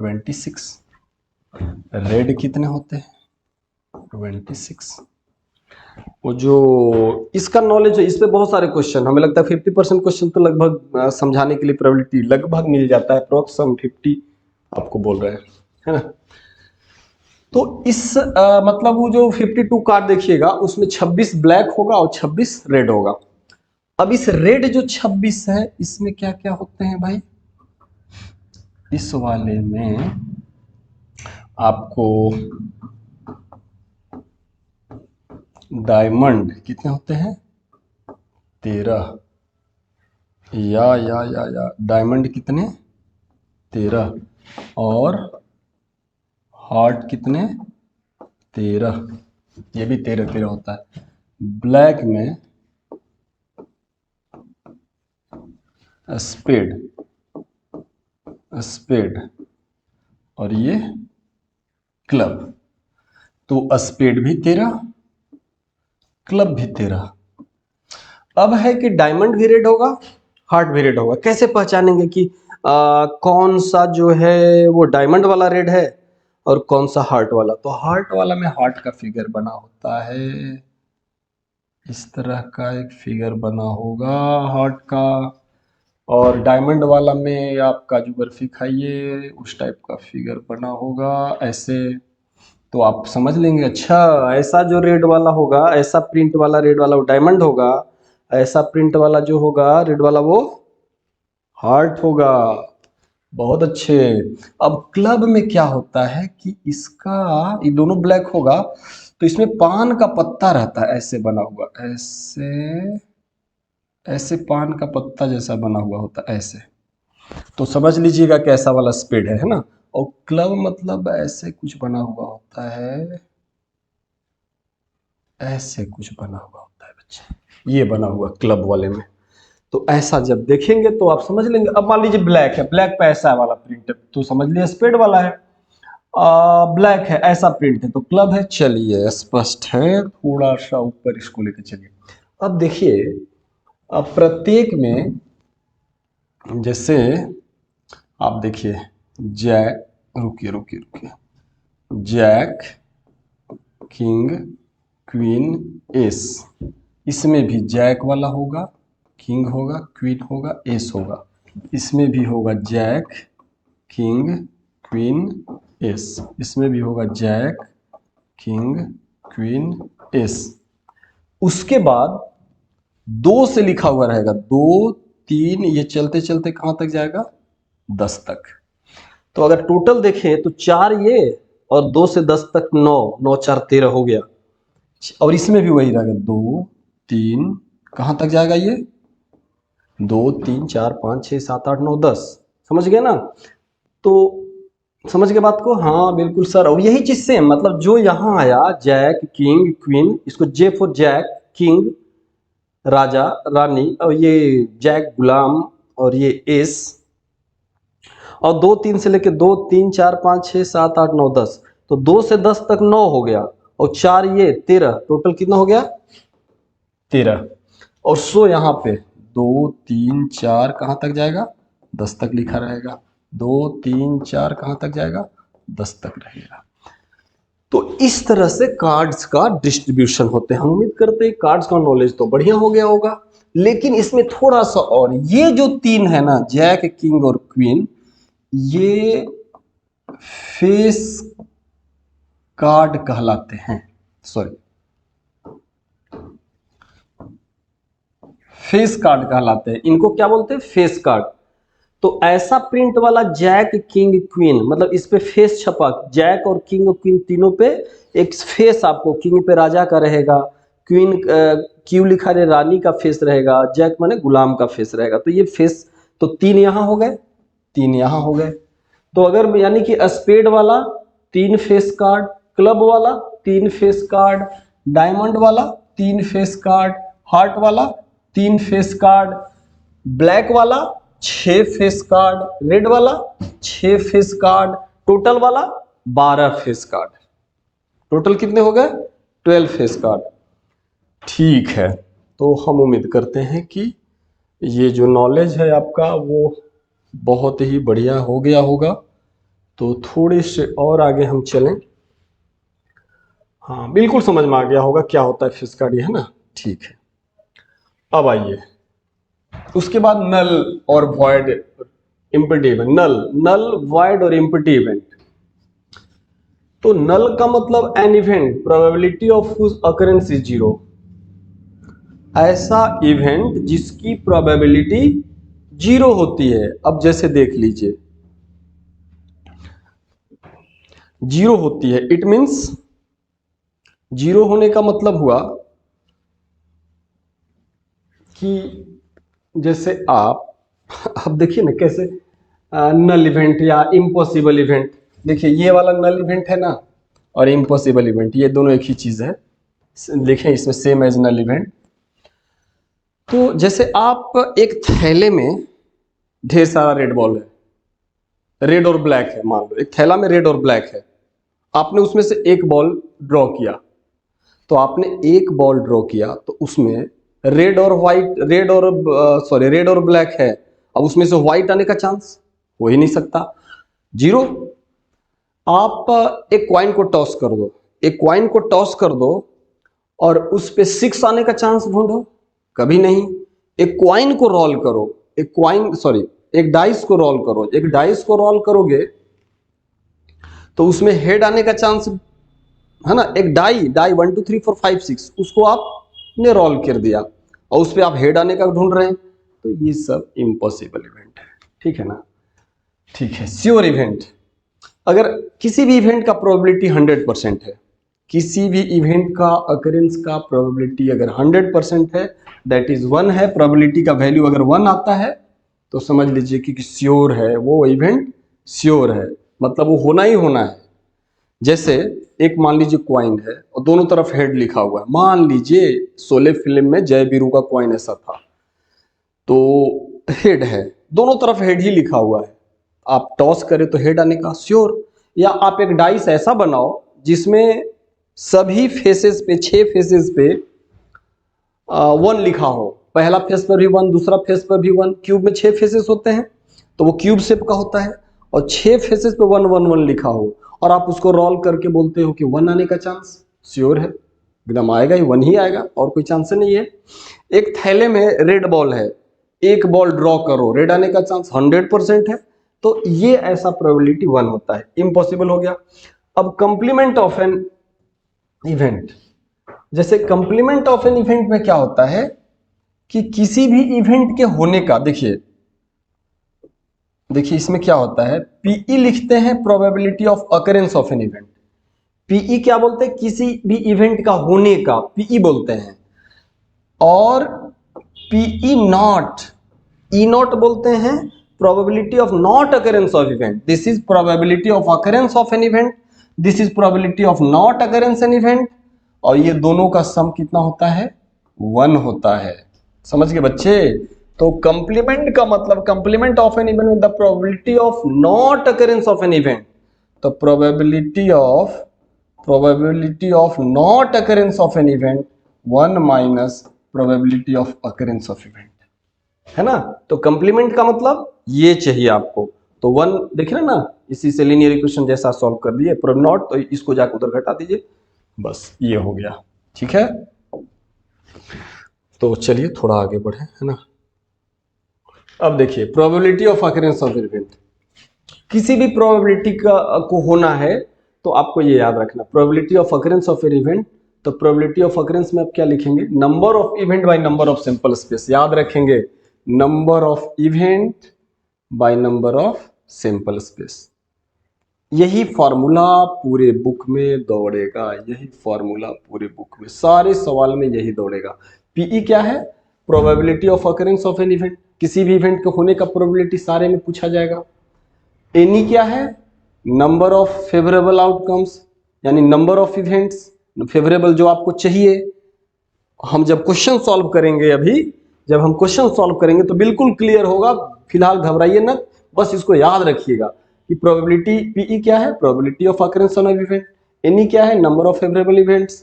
26। रेड कितने होते हैं? 26। वो जो इसका नॉलेज है, इस पे बहुत सारे क्वेश्चन, हमें लगता है 50% क्वेश्चन तो लगभग समझाने के लिए प्रोबेबिलिटी लगभग मिल जाता है, अप्रोक्स हम 50 आपको बोल रहे हैं, है ना? तो इस मतलब वो जो 52 कार्ड देखिएगा उसमें 26 ब्लैक होगा और 26 रेड होगा। अब इस रेड जो 26 है इसमें क्या क्या होते हैं भाई? इस वाले में आपको डायमंड कितने होते हैं? 13। या डायमंड कितने? 13। और हार्ट कितने? 13। ये भी 13 होता है। ब्लैक में स्पेड, स्पेड, और ये क्लब। तो स्पेड भी 13, क्लब भी 13। अब है कि डायमंड भी रेड होगा, हार्ट भी रेड होगा। कैसे पहचानेंगे कि कौन सा जो है वो डायमंड वाला रेड है और कौन सा हार्ट वाला? तो हार्ट वाला में हार्ट का फिगर बना होता है, इस तरह का एक फिगर बना होगा हार्ट का, और डायमंड वाला में आप काजू बर्फी खाइए उस टाइप का फिगर बना होगा ऐसे। तो आप समझ लेंगे, अच्छा ऐसा जो रेड वाला होगा, ऐसा प्रिंट वाला रेड वाला वो डायमंड होगा, ऐसा प्रिंट वाला जो होगा रेड वाला वो हार्ट होगा। बहुत अच्छे। अब क्लब में क्या होता है कि इसका, ये दोनों ब्लैक होगा तो इसमें पान का पत्ता रहता है ऐसे बना हुआ, ऐसे ऐसे पान का पत्ता जैसा बना हुआ होता है ऐसे। तो समझ लीजिएगा कैसा वाला स्पेड है ना? और क्लब मतलब ऐसे कुछ बना हुआ होता है, ऐसे कुछ बना हुआ होता है बच्चे, ये बना हुआ क्लब वाले में। तो ऐसा जब देखेंगे तो आप समझ लेंगे। अब मान लीजिए ब्लैक है, ब्लैक पे ऐसा वाला प्रिंट है तो समझ लिए स्पेड वाला है। ब्लैक है, ऐसा प्रिंट है तो क्लब है। चलिए स्पष्ट है, थोड़ा सा ऊपर इसको लेके चलिए। अब देखिए, अब प्रत्येक में जैसे आप देखिए जैक, रुकिए रुकिए रुकिए, जैक, किंग, क्वीन, एस, इसमें भी जैक वाला होगा, किंग होगा, क्वीन होगा, एस होगा। इसमें भी होगा जैक, किंग, क्वीन, एस। इसमें भी होगा जैक, किंग, क्वीन, एस। उसके बाद 2 से लिखा हुआ रहेगा, 2, 3, ये चलते चलते कहां तक जाएगा? 10 तक। तो अगर टोटल देखें तो 4 ये और 2 से 10 तक 9, 9 4 13 हो गया। और इसमें भी वही रहेगा, 2, 3, कहां तक जाएगा ये? 2, 3, 4, 5, 6, 7, 8, 9, 10। समझ गए ना? तो समझ गए बात को? हाँ बिल्कुल सर। और यही चीज सेम, मतलब जो यहाँ आया जैक किंग क्वीन, इसको J for Jack, king Raja Rani, और ये जैक गुलाम, और ये एस, और 2 3 से लेके 2 3 4 5 6 7 8 9 10, तो 2 से 10 तक 9 हो गया, और 4 ये 13, टोटल कितना हो गया? 13। और सो यहाँ पे 2 3 4 कहाँ तक जाएगा? 10 तक लिखा रहेगा। 2 3 4 कहाँ तक जाएगा? 10 तक रहेगा। तो इस तरह से कार्ड्स का डिस्ट्रीब्यूशन होते हैं। हम उम्मीद करते हैं कार्ड्स का नॉलेज तो बढ़िया हो गया होगा, लेकिन इसमें थोड़ा सा और, ये जो 3 है ना, जैक किंग और क्वीन, ये फेस कार्ड कहलाते हैं। सॉरी, फेस कार्ड कहलाते हैं। इनको क्या बोलते हैं? Face card. तो ऐसा प्रिंट वाला जैक किंग क्वीन, मतलब इस पे फेस छपा, जैक और किंग और क्वीन तीनों पे एक फेस, आपको किंग पे राजा का रहेगा, क्वीन क्यू लिखा है रानी का फेस रहेगा, जैक माने गुलाम का फेस रहेगा। तो ये फेस, तो 3 यहां हो गए, 3 यहां हो गए। तो अगर यानी कि स्पेड वाला 3 फेस कार्ड, क्लब वाला 3 फेस कार्ड, डायमंड वाला 3 फेस कार्ड, हार्ट वाला 3 फेस कार्ड, ब्लैक वाला 6 फेस कार्ड, रेड वाला 6 फेस कार्ड, टोटल वाला 12 फेस कार्ड। टोटल कितने हो गए? 12 फेस कार्ड। ठीक है, तो हम उम्मीद करते हैं कि ये जो नॉलेज है आपका वो बहुत ही बढ़िया हो गया होगा। तो थोड़े से और आगे हम चलें। हाँ बिल्कुल समझ में आ गया होगा क्या होता है फेस कार्ड, ये है ना? ठीक है, अब आइए उसके बाद नल और void empty event. Null, null void और एम्प्टी इवेंट। तो नल का मतलब an event probability of whose occurrence is 0, ऐसा इवेंट जिसकी प्रोबेबिलिटी 0 होती है। अब जैसे देख लीजिए 0 होती है, इट मींस 0 होने का मतलब हुआ कि जैसे आप अब देखिए ना कैसे नल इवेंट या इम्पॉसिबल इवेंट, देखिए ये वाला नल इवेंट है ना, और इम्पॉसिबल इवेंट, ये दोनों एक ही चीज है। देखें इसमें सेम एज नल इवेंट। तो जैसे आप एक थैले में ढेर सारा रेड बॉल है, रेड और ब्लैक है, मान लो एक थैला में रेड और ब्लैक है, आपने उसमें से एक बॉल ड्रॉ किया। तो आपने एक बॉल ड्रॉ किया तो उसमें रेड और व्हाइट, रेड और सॉरी रेड और ब्लैक है, अब उसमें से व्हाइट आने का चांस हो ही नहीं सकता, 0। आप एक क्वाइन को टॉस कर दो, एक क्वाइन को टॉस कर दो और उस पे 6 आने का चांस ढूंढो, कभी नहीं। एक क्वाइन को रोल करो, एक क्वाइन सॉरी एक डाइस को रोल करो, एक डाइस को रोल करोगे तो उसमें हेड आने का चांस है ना। एक डाई 1 2 3 4 5 6, उसको आपने रोल कर दिया और उस पर आप हेड आने का ढूंढ रहे हैं, तो ये सब इम्पॉसिबल इवेंट है। ठीक है ना? ठीक है। श्योर इवेंट, अगर किसी भी इवेंट का प्रोबेबिलिटी 100% है, किसी भी इवेंट का अकरेंस का प्रोबेबिलिटी अगर 100% है, दैट इज 1 है, प्रोबेबिलिटी का वैल्यू अगर 1 आता है तो समझ लीजिए कि श्योर है, वो इवेंट श्योर है, मतलब वो होना ही होना है। जैसे एक मान लीजिए क्वाइन है और दोनों तरफ हेड लिखा हुआ है, मान लीजिए शोले फिल्म में जय वीरू का क्वाइन ऐसा था, तो हेड है, दोनों तरफ हेड ही लिखा हुआ है, आप टॉस करें तो हेड आने का श्योर। या आप एक डाइस ऐसा बनाओ जिसमें सभी फेसेस पे 6 फेसेस पे 1 लिखा हो, पहला फेस पर भी 1, दूसरा फेस पर भी 1, क्यूब में 6 फेसेस होते हैं तो वो क्यूब शेप का होता है, और 6 फेसेस पे 1 1 1 लिखा हो और आप उसको रोल करके बोलते हो कि 1 आने का चांस श्योर है, एकदम आएगा ही, 1 ही आएगा, और कोई चांस नहीं है। एक थैले में रेड बॉल है, एक बॉल ड्रॉ करो, रेड आने का चांस 100% है, तो ये ऐसा प्रोबेबिलिटी 1 होता है, इम्पॉसिबल हो गया। अब कंप्लीमेंट ऑफ एन इवेंट, जैसे कंप्लीमेंट ऑफ एन इवेंट में क्या होता है कि किसी भी इवेंट के होने का, देखिए इसमें क्या होता है, पीई लिखते हैं probability of occurrence of an event. PE क्या बोलते हैं? किसी भी इवेंट का होने का पीई बोलते हैं। और पीई नॉट, ई नॉट बोलते हैं probability of not occurrence of event, this is probability of occurrence of an event, this is probability of not occurrence an event, और ये दोनों का सम कितना होता है 1 होता है। समझ गए बच्चे? तो कंप्लीमेंट का मतलब complement of an event with the probability of not occurrence of an event, तो probability of not occurrence of an event 1 minus probability of occurrence of event, है ना। तो कंप्लीमेंट का मतलब ये चाहिए आपको, तो 1 देखिए ना, इसी से लीनियर इक्वेशन जैसा सॉल्व कर दिए। प्रोब नॉट तो इसको जाकर उधर घटा दीजिए, बस ये हो गया, ठीक है। तो चलिए थोड़ा आगे बढ़े, है ना। अब देखिए probability of occurrence of event, किसी भी प्रोबेबिलिटी का को होना है तो आपको ये याद रखना, probability of occurrence of an event, तो प्रोबेबिलिटी ऑफ अकरेंस में आप क्या लिखेंगे, number of event by number of sample space, याद रखेंगे number of event by number of sample space. यही फॉर्मूला पूरे बुक में दौड़ेगा, यही फॉर्मूला पूरे बुक में, सारे सवाल में यही दौड़ेगा। पीई क्या है, probability of occurrence of an event, किसी भी इवेंट के होने का प्रोबेबिलिटी सारे में पूछा जाएगा। एनी क्या है, नंबर ऑफ फेवरेबल आउटकम्स, यानी नंबर ऑफ इवेंट्स फेवरेबल जो आपको चाहिए। हम जब क्वेश्चन सॉल्व करेंगे, अभी जब हम क्वेश्चन सॉल्व करेंगे तो बिल्कुल क्लियर होगा, फिलहाल घबराइए ना, बस इसको याद रखिएगा कि प्रोबेबिलिटी पीई क्या है, probability of occurrence of event, any क्या है, नंबर ऑफ फेवरेबल इवेंट्स,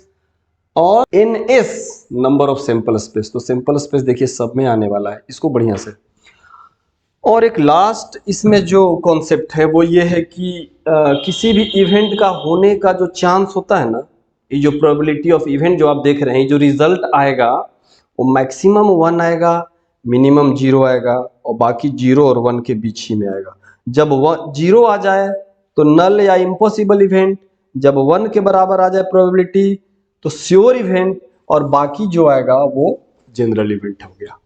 और NS number of sample space. तो सैंपल स्पेस देखिए सब में आने वाला है, इसको बढ़िया से। और एक लास्ट इसमें जो कॉन्सेप्ट है वो ये है कि किसी भी इवेंट का होने का जो चांस होता है ना, ये जो प्रोबेबिलिटी ऑफ इवेंट जो आप देख रहे हैं, जो रिजल्ट आएगा वो मैक्सिमम 1 आएगा, मिनिमम 0 आएगा, और बाकी 0 और 1 के बीच ही में आएगा। जब 0 आ जाए तो नल या इम्पॉसिबल इवेंट, जब 1 के बराबर आ जाए प्रोबेबिलिटी तो श्योर इवेंट, और बाकी जो आएगा वो जनरल इवेंट हो गया,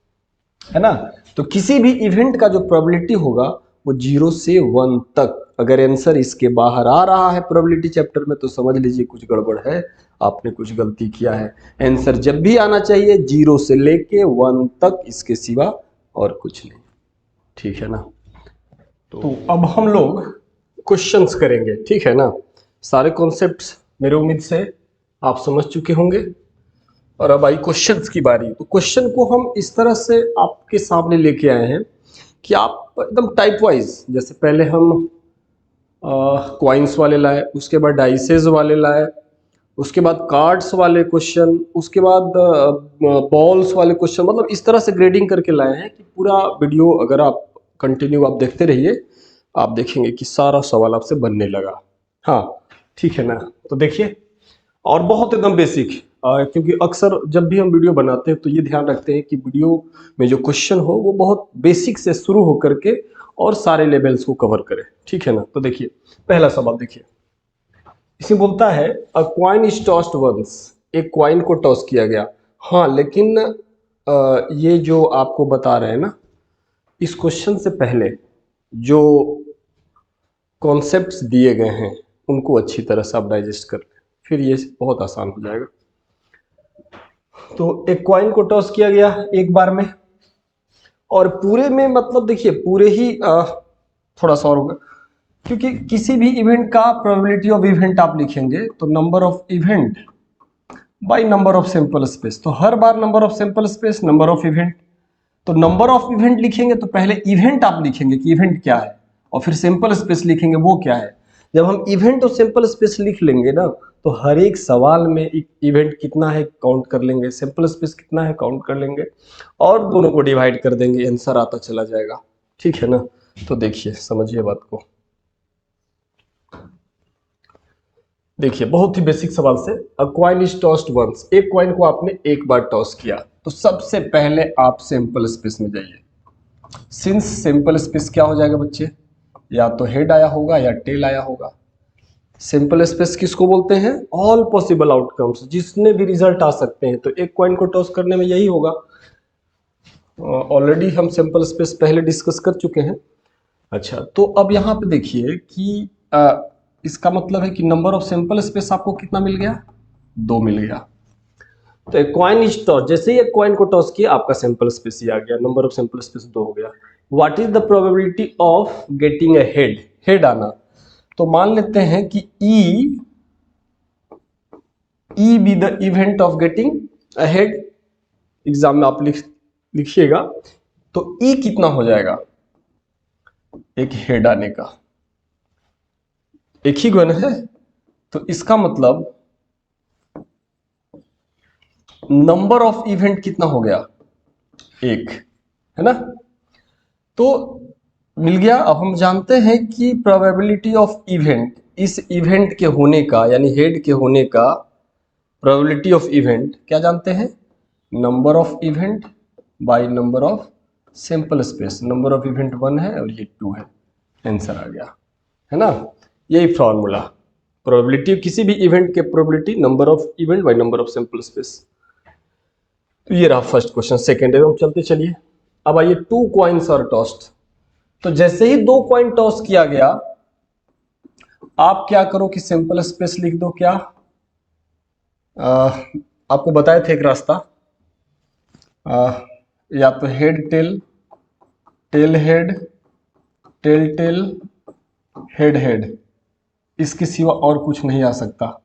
है ना। तो किसी भी इवेंट का जो प्रोबेबिलिटी होगा वो 0 से 1 तक, अगर आंसर इसके बाहर आ रहा है प्रोबेबिलिटी चैप्टर में तो समझ लीजिए कुछ गड़बड़ है, आपने कुछ गलती किया है। आंसर जब भी आना चाहिए 0 से लेके 1 तक, इसके सिवा और कुछ नहीं, ठीक है ना। तो अब हम लोग क्वेश्चंस करेंगे, ठीक है ना। सारे कॉन्सेप्ट्स मेरे उम्मीद से आप समझ चुके होंगे, और अब आई क्वेश्चंस की बारी। तो क्वेश्चन को हम इस तरह से आपके सामने लेके आए हैं कि आप एकदम टाइप वाइज, जैसे पहले हम क्वाइंस वाले लाए, उसके बाद डाइसेस वाले लाए, उसके बाद कार्ड्स वाले क्वेश्चन, उसके बाद बॉल्स वाले क्वेश्चन, मतलब इस तरह से ग्रेडिंग करके लाए हैं कि पूरा वीडियो अगर आप कंटिन्यू आप देखते रहिए, आप देखेंगे कि सारा सवाल आपसे बनने लगा। हाँ ठीक है ना। तो देखिए, और बहुत एकदम बेसिक, क्योंकि अक्सर जब भी हम वीडियो बनाते हैं तो ये ध्यान रखते हैं कि वीडियो में जो क्वेश्चन हो वो बहुत बेसिक से शुरू होकर के और सारे लेवल्स को कवर करे, ठीक है ना। तो देखिए पहला सवाल देखिए, इसमें बोलता है अ क्वाइन इज टॉस्ड वंस, एक क्वाइन को टॉस किया गया। हाँ लेकिन ये जो आपको बता रहे हैं ना, इस क्वेश्चन से पहले जो कॉन्सेप्ट्स दिए गए हैं उनको अच्छी तरह से आप डाइजेस्ट कर लें, फिर ये बहुत आसान हो जाएगा। तो एक क्वाइन को टॉस किया गया एक बार में, और पूरे में मतलब देखिए पूरे ही थोड़ा सा और होगा, क्योंकि किसी भी इवेंट का प्रोबेबिलिटी ऑफ इवेंट आप लिखेंगे तो number of event by number of sample space, तो हर बार number of sample space number of event, तो नंबर ऑफ इवेंट लिखेंगे तो पहले इवेंट आप लिखेंगे कि इवेंट क्या है, और फिर सैंपल स्पेस लिखेंगे वो क्या है। जब हम इवेंट और सैंपल स्पेस लिख लेंगे ना तो हर एक सवाल में इवेंट कितना है काउंट कर लेंगे, सैंपल स्पेस कितना है काउंट कर लेंगे, और दोनों को डिवाइड कर देंगे, आंसर आता चला जाएगा, ठीक है ना। तो देखिए समझिए बात को, देखिए बहुत ही बेसिक सवाल से, अ क्वाइन इज टॉस्ड वंस, एक क्वाइन को आपने एक बार टॉस किया, तो सबसे पहले आप सैंपल स्पेस में जाइए। सिंस सैंपल स्पेस क्या हो जाएगा बच्चे, या तो हेड आया होगा या टेल आया होगा। सिंपल स्पेस किसको बोलते हैं, ऑल पॉसिबल आउटकम्स, जिसने भी रिजल्ट आ सकते हैं। तो एक क्वाइन को टॉस करने में यही होगा, ऑलरेडी हम सिंपल स्पेस पहले डिस्कस कर चुके हैं। अच्छा तो अब यहाँ पे देखिए कि इसका मतलब है कि नंबर ऑफ सिंपल स्पेस आपको कितना मिल गया, 2 मिल गया। तो एक क्वाइन इज टॉस, जैसे ही एक क्वाइन को टॉस किया आपका सिंपल स्पेस ही आ गया, नंबर ऑफ सिंपल स्पेस 2 हो गया। What is the probability of getting a head, head आना। तो मान लेते हैं कि ई B the event of getting a head. Exam में आप लिखिएगा तो ई कितना हो जाएगा, एक हेड आने का, एक ही गुण है, तो इसका मतलब नंबर ऑफ इवेंट कितना हो गया, एक, है ना। तो मिल गया। अब हम जानते हैं कि प्रोबेबिलिटी ऑफ इवेंट, इस इवेंट के होने का यानी हेड के होने का प्रोबेबिलिटी ऑफ इवेंट क्या जानते हैं, number of event by number of sample space. Number of event 1 है और ये 2 है, आंसर आ गया, है ना। यही फॉर्मूला, प्रोबेबिलिटी किसी भी इवेंट के probability number of event by number of sample space. तो ये रहा फर्स्ट क्वेश्चन। सेकेंड हम चलते चलिए। अब आइए 2 कॉइन्स आर टॉस्ड। तो जैसे ही 2 कॉइन टॉस किया गया, आप क्या करो कि सिंपल स्पेस लिख दो। क्या आपको बताए थे एक रास्ता, या तो head tail, tail head, tail tail, head head, इसके सिवा और कुछ नहीं आ सकता।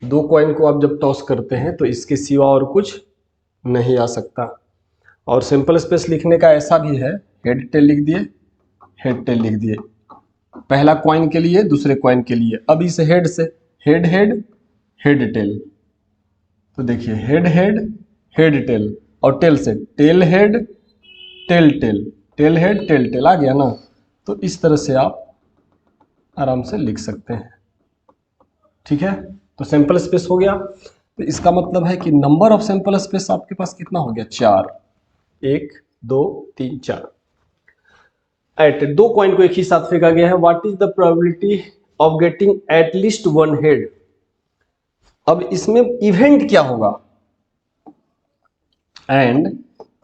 2 कॉइन को आप जब टॉस करते हैं तो इसके सिवा और कुछ नहीं आ सकता। और सिंपल स्पेस लिखने का ऐसा भी है, हेड टेल लिख दिए, हेड टेल लिख दिए, पहला कॉइन के लिए दूसरे कॉइन के लिए। अब इस हेड से हेड हेड हेड टेल, तो देखिए हेड हेड हेड टेल, और टेल से tail head tail tail, tail head tail tail आ गया ना। तो इस तरह से आप आराम से लिख सकते हैं, ठीक है। तो सैंपल स्पेस हो गया। तो इसका मतलब है कि नंबर ऑफ सैंपल स्पेस आपके पास कितना हो गया, 4, 1 2 3 4। एट 2 कॉइन को एक ही साथ फेंका गया है। What is the probability of getting at least 1 head. अब इसमें इवेंट क्या होगा, and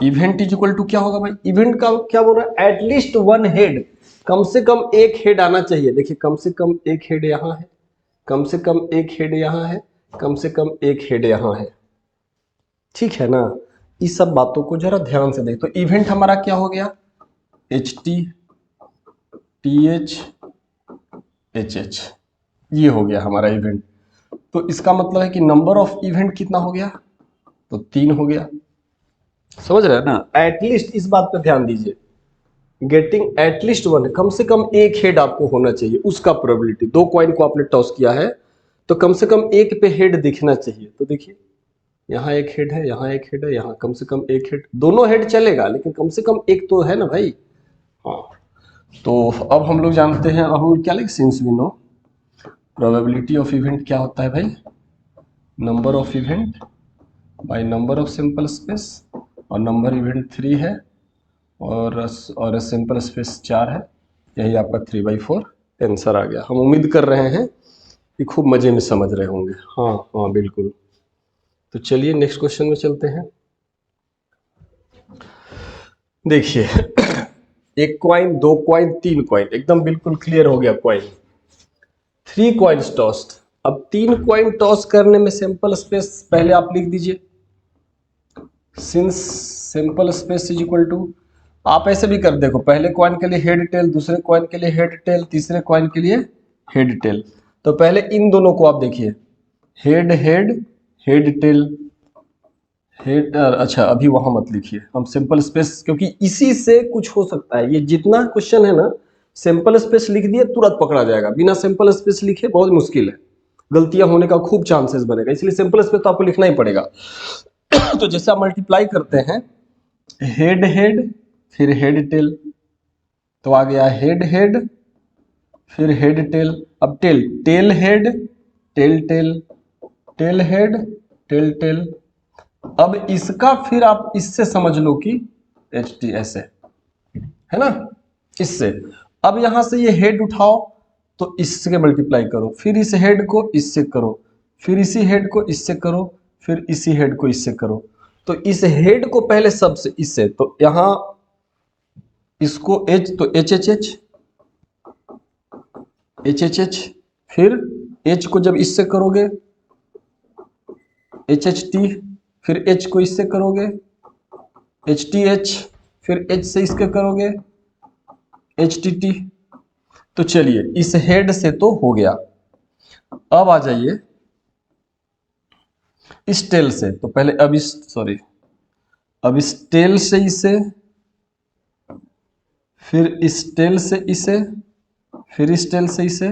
event is equal to क्या होगा भाई, इवेंट का क्या बोल रहा है, एटलीस्ट 1 हेड, कम से कम एक हेड आना चाहिए। देखिए कम से कम एक हेड यहां है, कम से कम एक हेड यहां है, कम से कम एक हेड यहां है, ठीक है ना। इस सब बातों को जरा ध्यान से देख। तो इवेंट हमारा क्या हो गया, H T T H H H, ये हो गया हमारा इवेंट। तो इसका मतलब है कि नंबर ऑफ इवेंट कितना हो गया, तो 3 हो गया। समझ रहे हैं ना, एटलीस्ट इस बात पे ध्यान दीजिए, गेटिंग एटलीस्ट 1, कम से कम एक हेड आपको होना चाहिए, उसका प्रोबेबिलिटी। 2 कॉइन को आपने टॉस किया है तो कम से कम एक पे हेड दिखना चाहिए। तो देखिए यहाँ एक हेड है, यहाँ एक हेड है, यहाँ कम से कम एक हेड, दोनों हेड चलेगा लेकिन कम से कम एक तो है ना भाई। हाँ, तो अब हम लोग जानते हैं, अब हम क्या लिख, since we know probability of event क्या होता है भाई, number of event by number of simple space, और नंबर इवेंट 3 है और सिंपल स्पेस 4 है। यही आपका 3/4 आंसर आ गया। हम उम्मीद कर रहे हैं कि खूब मजे में समझ रहे होंगे। हाँ हाँ बिल्कुल। तो चलिए नेक्स्ट क्वेश्चन में चलते हैं। देखिए एक कॉइन, 2 कॉइन, 3 कॉइन, एकदम बिल्कुल क्लियर हो गया कॉइन। 3 coins tossed. अब 3 कॉइन टॉस करने में सिंपल स्पेस पहले आप लिख दीजिए, since simple space is equal to, आप ऐसे भी कर देखो, पहले कॉइन के लिए हेड टेल, दूसरे कॉइन के लिए हेड टेल, तीसरे कॉइन के लिए हेड टेल। तो पहले इन दोनों को आप देखिए, head head head tell, head, अच्छा अभी वहां मत लिखिए, हम सिंपल स्पेस, क्योंकि इसी से कुछ हो सकता है। ये जितना क्वेश्चन है ना, सिंपल स्पेस लिख दिए तुरंत पकड़ा जाएगा, बिना सिंपल स्पेस लिखे बहुत मुश्किल है, गलतियां होने का खूब चांसेस बनेगा, इसलिए सिंपल स्पेस तो आपको लिखना ही पड़ेगा। तो जैसे आप मल्टीप्लाई करते हैं, हेड हेड फिर हेड टेल, तो आ गया हेड हेड फिर हेड टेल। अब tail, tail head tail tail, tail head tail tail. अब इसका फिर आप इससे समझ लो कि एच टी ऐसे है ना, इससे। अब यहां से ये हेड उठाओ तो इससे मल्टीप्लाई करो, फिर इस हेड को इससे करो, फिर इसी हेड को इससे करो, फिर इसी हेड को इससे करो। तो इस हेड को पहले सबसे इससे, तो यहां इसको एच, तो H H H H H H, फिर एच को जब इससे करोगे एच एच टी, फिर एच को इससे करोगे एच टी एच, फिर H से इसके करोगे HTT। तो चलिए इस हेड से तो हो गया। अब आ जाइए इस टेल से। तो पहले अब इस टेल से इसे, फिर इस टेल से इसे, फिर इस टेल से इसे,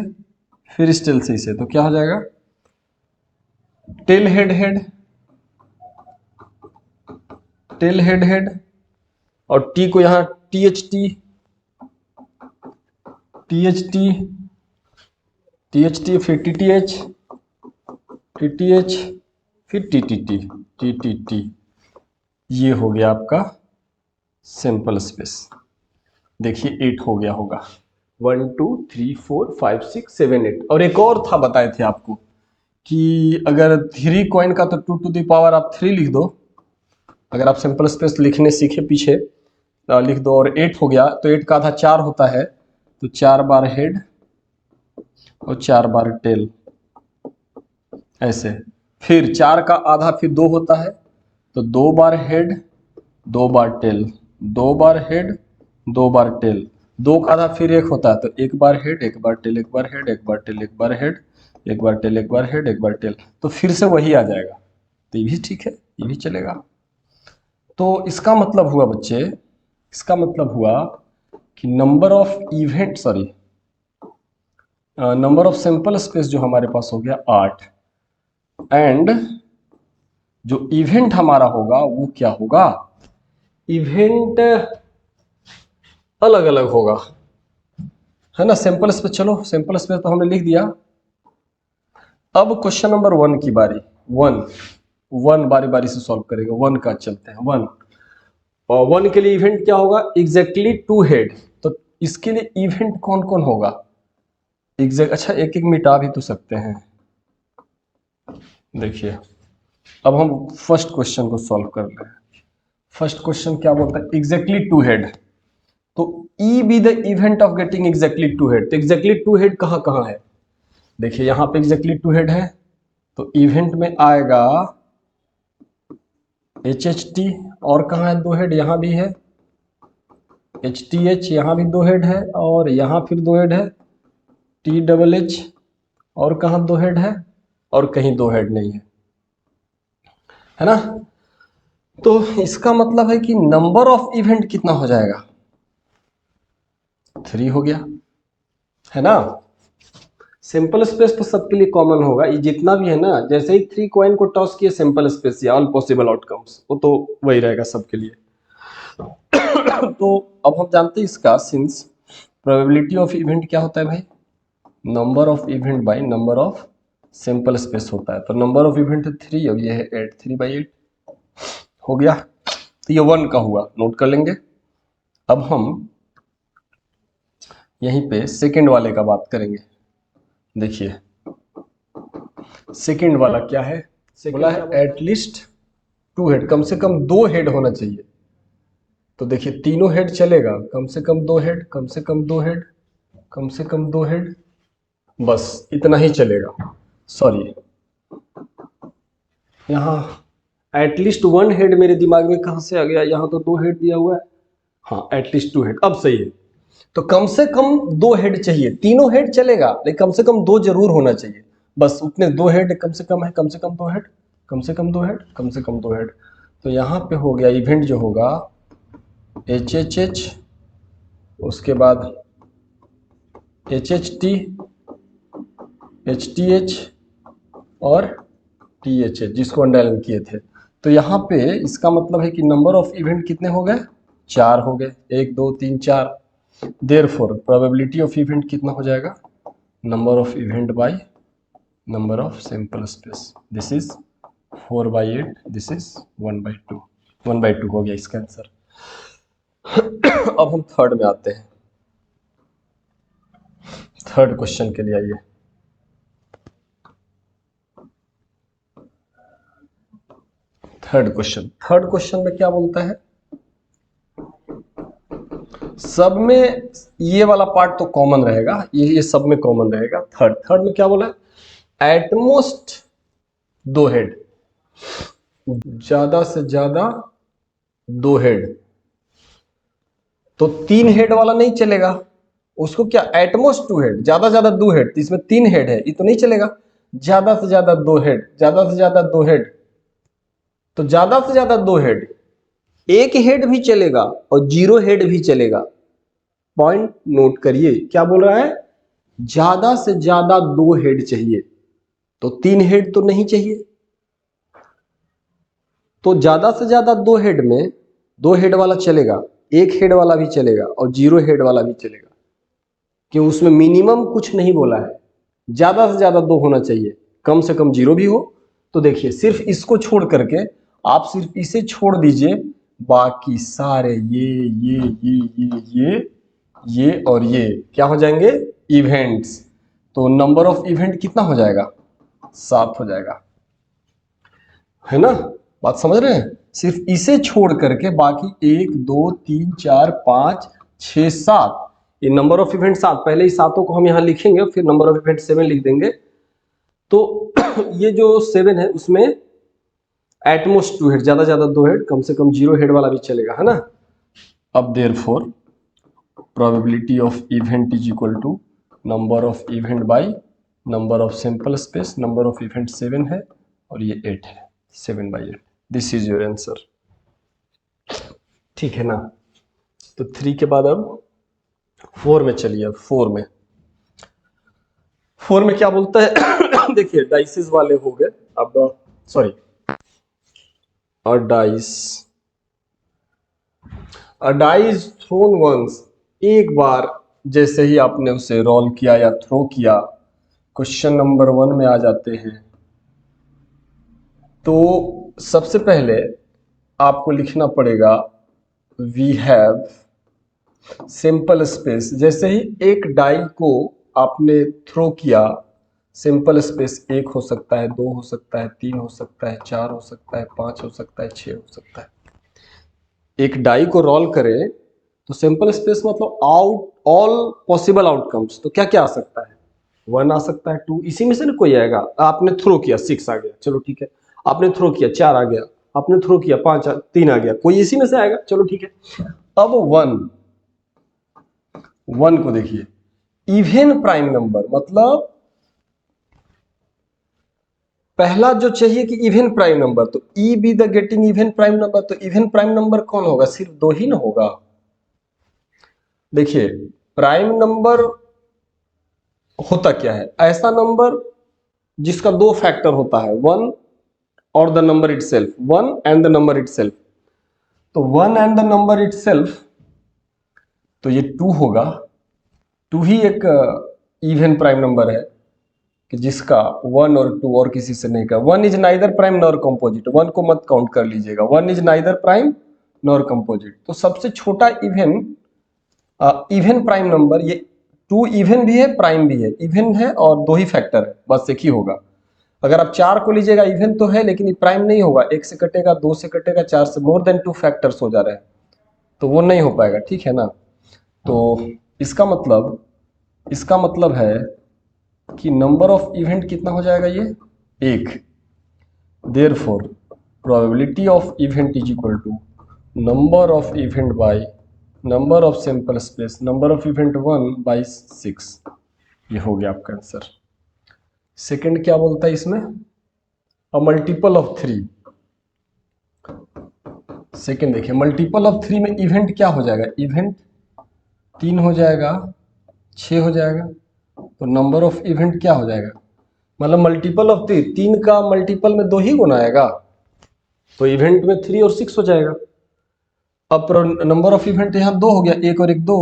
फिर इस टेल से इसे। तो क्या हो जाएगा, tell head head, tell head head, और टी को यहां THT, THT, THT, फिर TTH, TTH, फिर TTT, TTT। ये हो गया आपका सिंपल स्पेस। देखिए 8 हो गया होगा। 1 2 3 4 5 6 7 8। और एक और था, बताए थे आपको कि अगर 3 कॉइन का तो 2 टू द पावर आप 3 लिख दो। अगर आप सिंपल स्पेस लिखने सीखे पीछे लिख दो, और 8 हो गया तो 8 का आधा 4 होता है, तो 4 बार हेड और 4 बार टेल, ऐसे। फिर 4 का आधा फिर 2 होता है, तो 2 बार हेड 2 बार टेल, 2 बार हेड 2 बार टेल। 2 का आधा फिर 1 होता है, तो 1 बार हेड 1 बार टेल, 1 बार हेड 1 बार टेल, 1 बार हेड 1 बार टेल, 1 बार हेड 1 बार टेल। तो फिर से वही आ जाएगा। तो ये भी ठीक है, ये भी चलेगा। तो इसका मतलब हुआ बच्चे, इसका मतलब हुआ कि number of event, number of simple space जो हमारे पास हो गया 8, एंड जो इवेंट हमारा होगा वो क्या होगा, इवेंट अलग अलग होगा, है ना। सिंपल स्पेस, चलो सिंपल स्पेस तो हमने लिख दिया। अब क्वेश्चन नंबर 1 की बारी। 1 बारी बारी से सॉल्व करेंगे। 1 का चलते हैं। 1 और 1 के लिए इवेंट क्या होगा, एग्जैक्टली 2 हेड। तो इसके लिए इवेंट कौन कौन होगा, एग्जैक्ट, अच्छा एक एक मिटा भी तो सकते हैं। देखिए अब हम फर्स्ट क्वेश्चन को सॉल्व कर रहे हैं। फर्स्ट क्वेश्चन क्या बोलता है, एग्जैक्टली 2 हेड। तो E B the event of getting exactly 2 head. तो एग्जैक्टली 2 हेड कहां कहां है, देखिए यहां पे एग्जैक्टली 2 हेड है, तो इवेंट में आएगा HHT, और कहां है 2 हेड, यहां भी है HTH, यहां भी 2 हेड है, और यहां फिर 2 हेड है THH, और कहां 2 हेड है, और कहीं 2 हेड नहीं है ना। तो इसका मतलब है कि नंबर ऑफ इवेंट कितना हो जाएगा, 3 हो गया, है ना। सिंपल स्पेस तो सबके लिए कॉमन होगा, ये जितना भी है ना, जैसे ही 3 कॉइन को टॉस किए सिंपल स्पेस या ऑल पॉसिबल आउटकम्स, वो तो वही रहेगा सबके लिए। तो अब हम जानते हैं इसका, सिंस प्रोबेबिलिटी ऑफ इवेंट क्या होता है भाई, number of event by number of simple space होता है। तो नंबर ऑफ इवेंट है 3, अब ये है 8, 3/8 हो गया। तो ये 1 का हुआ, नोट कर लेंगे। अब हम यहीं पे सेकंड वाले का बात करेंगे। देखिए सेकंड वाला क्या है, बोला है एटलीस्ट 2 हेड, कम से कम 2 हेड होना चाहिए। तो देखिए तीनों हेड चलेगा, कम से कम 2 हेड, कम से कम 2 हेड, कम से कम 2 हेड, बस इतना ही चलेगा। सॉरी, यहाँ एटलीस्ट 1 हेड मेरे दिमाग में कहां से आ गया, यहाँ तो 2 हेड दिया हुआ है। हाँ एटलीस्ट 2 हेड, अब सही है। तो कम से कम 2 हेड चाहिए, तीनों हेड चलेगा लेकिन कम से कम 2 जरूर होना चाहिए। बस उतने 2 हेड कम से कम है, कम से कम 2 हेड, कम से कम 2 हेड, कम से कम 2 हेड। तो यहाँ पे हो गया इवेंट जो होगा HHH, उसके बाद HHT, HTH और THH, जिसको अंडरलाइन किए थे। तो यहाँ पे इसका मतलब है कि नंबर ऑफ इवेंट कितने हो गए, 4 हो गए, 1 2 3 4। देयरफॉर प्रोबेबिलिटी ऑफ इवेंट कितना हो जाएगा, number of event by number of simple space, this is 4/8, this is 1/2, 1/2 हो गया इसका आंसर। अब हम थर्ड में आते हैं। थर्ड क्वेश्चन के लिए आइए। थर्ड क्वेश्चन में क्या बोलता है, सब में ये वाला पार्ट तो कॉमन रहेगा, ये सब में कॉमन रहेगा। थर्ड में क्या बोला है, एटमोस्ट 2 हेड, ज्यादा से ज्यादा 2 हेड, तो 3 हेड वाला नहीं चलेगा, उसको क्या एटमोस्ट 2 हेड, ज्यादा से ज्यादा 2 हेड, तो इसमें 3 हेड है, ये तो नहीं चलेगा। ज्यादा से ज्यादा 2 हेड, ज्यादा से ज्यादा 2 हेड, तो ज्यादा से ज्यादा 2 हेड, 1 हेड भी चलेगा और 0 हेड भी चलेगा। पॉइंट नोट करिए, क्या बोल रहा है, ज्यादा से ज्यादा 2 हेड चाहिए, तो 3 हेड तो नहीं चाहिए। तो ज्यादा से ज्यादा 2 हेड में 2 हेड वाला चलेगा, 1 हेड वाला भी चलेगा और 0 हेड वाला भी चलेगा, क्यों, उसमें मिनिमम कुछ नहीं बोला है, ज्यादा से ज्यादा 2 होना चाहिए, कम से कम 0 भी हो। तो देखिए सिर्फ इसको छोड़ करके आप सिर्फ इसे छोड़ दीजिए, बाकी सारे ये और ये क्या हो जाएंगे, इवेंट्स। तो नंबर ऑफ इवेंट कितना हो जाएगा, 7 हो जाएगा, है ना, बात समझ रहे हैं। सिर्फ इसे छोड़ करके बाकी 1 2 3 4 5 6 7, ये नंबर ऑफ इवेंट 7, पहले ही 7 को हम यहां लिखेंगे, फिर नंबर ऑफ इवेंट 7 लिख देंगे। तो ये जो 7 है उसमें एटमोस्ट 2 हेड, ज्यादा ज्यादा 2 हेड, कम से कम 0 हेड वाला भी चलेगा, है ना। अब therefore probability of event is equal to number of event by number of sample space, number of event 7 है और ये 8 है, 7/8, दिस इज योर आंसर, ठीक है ना। तो 3 के बाद अब 4 में चलिए। अब 4 में क्या बोलता है देखिए डाइसेस वाले हो गए, अब sorry a dice thrown once, एक बार जैसे ही आपने उसे रोल किया या थ्रो किया, क्वेश्चन नंबर 1 में आ जाते हैं। तो सबसे पहले आपको लिखना पड़ेगा वी हैव सिंपल स्पेस, जैसे ही एक डाई को आपने थ्रो किया, सिंपल स्पेस 1 हो सकता है, 2 हो सकता है, 3 हो सकता है, 4 हो सकता है, 5 हो सकता है, 6 हो सकता है। एक डाई को रोल करें तो सिंपल स्पेस मतलब आउट ऑल पॉसिबल आउटकम्स, तो क्या क्या आ सकता है, 1 आ सकता है, 2, इसी में से ना कोई आएगा। आपने थ्रो किया 6 आ गया, चलो ठीक है, आपने थ्रो किया 4 आ गया, आपने थ्रो किया 5 3 आ गया, कोई इसी में से आएगा, चलो ठीक है। अब 1 को देखिए, इवन प्राइम नंबर मतलब पहला जो चाहिए कि इवन प्राइम नंबर, तो E B the getting even prime number, तो इवन प्राइम नंबर कौन होगा, सिर्फ 2 ही ना होगा। देखिए प्राइम नंबर होता क्या है, ऐसा नंबर जिसका 2 फैक्टर होता है, 1 और the number itself, 1 and the number itself. तो 1 एंड द नंबर इटसेल्फ, तो ये 2 होगा, 2 ही एक इवन प्राइम नंबर है कि जिसका 1 और 2 और किसी से नहीं का। 1 is neither prime nor composite, 1 को मत काउंट कर लीजिएगा, 1 is neither prime nor composite. तो सबसे छोटा इवन प्राइम नंबर, ये 2 इवन भी है प्राइम भी है, इवन है और 2 ही फैक्टर है, बस एक ही होगा। अगर आप 4 को लीजिएगा, इवन तो है लेकिन ये प्राइम नहीं होगा, 1 से कटेगा, 2 से कटेगा, 4 से, मोर देन 2 फैक्टर्स हो जा रहे हैं, तो वो नहीं हो पाएगा, ठीक है ना। तो इसका मतलब है कि नंबर ऑफ इवेंट कितना हो जाएगा, ये 1। Therefore probability of event is equal to number of event by number of sample space, number of event 1/6, ये हो गया आपका आंसर। सेकंड क्या बोलता है इसमें, अ मल्टीपल ऑफ 3। सेकंड देखिए, मल्टीपल ऑफ 3 में इवेंट क्या हो जाएगा, इवेंट 3 हो जाएगा, 6 हो जाएगा, तो नंबर ऑफ इवेंट क्या हो जाएगा, मतलब मल्टीपल ऑफ 3 का मल्टीपल में 2 ही गुना आएगा, तो इवेंट में 3 और 6 हो जाएगा। अब नंबर ऑफ इवेंट यहाँ 2 हो गया, 1 और 1 2,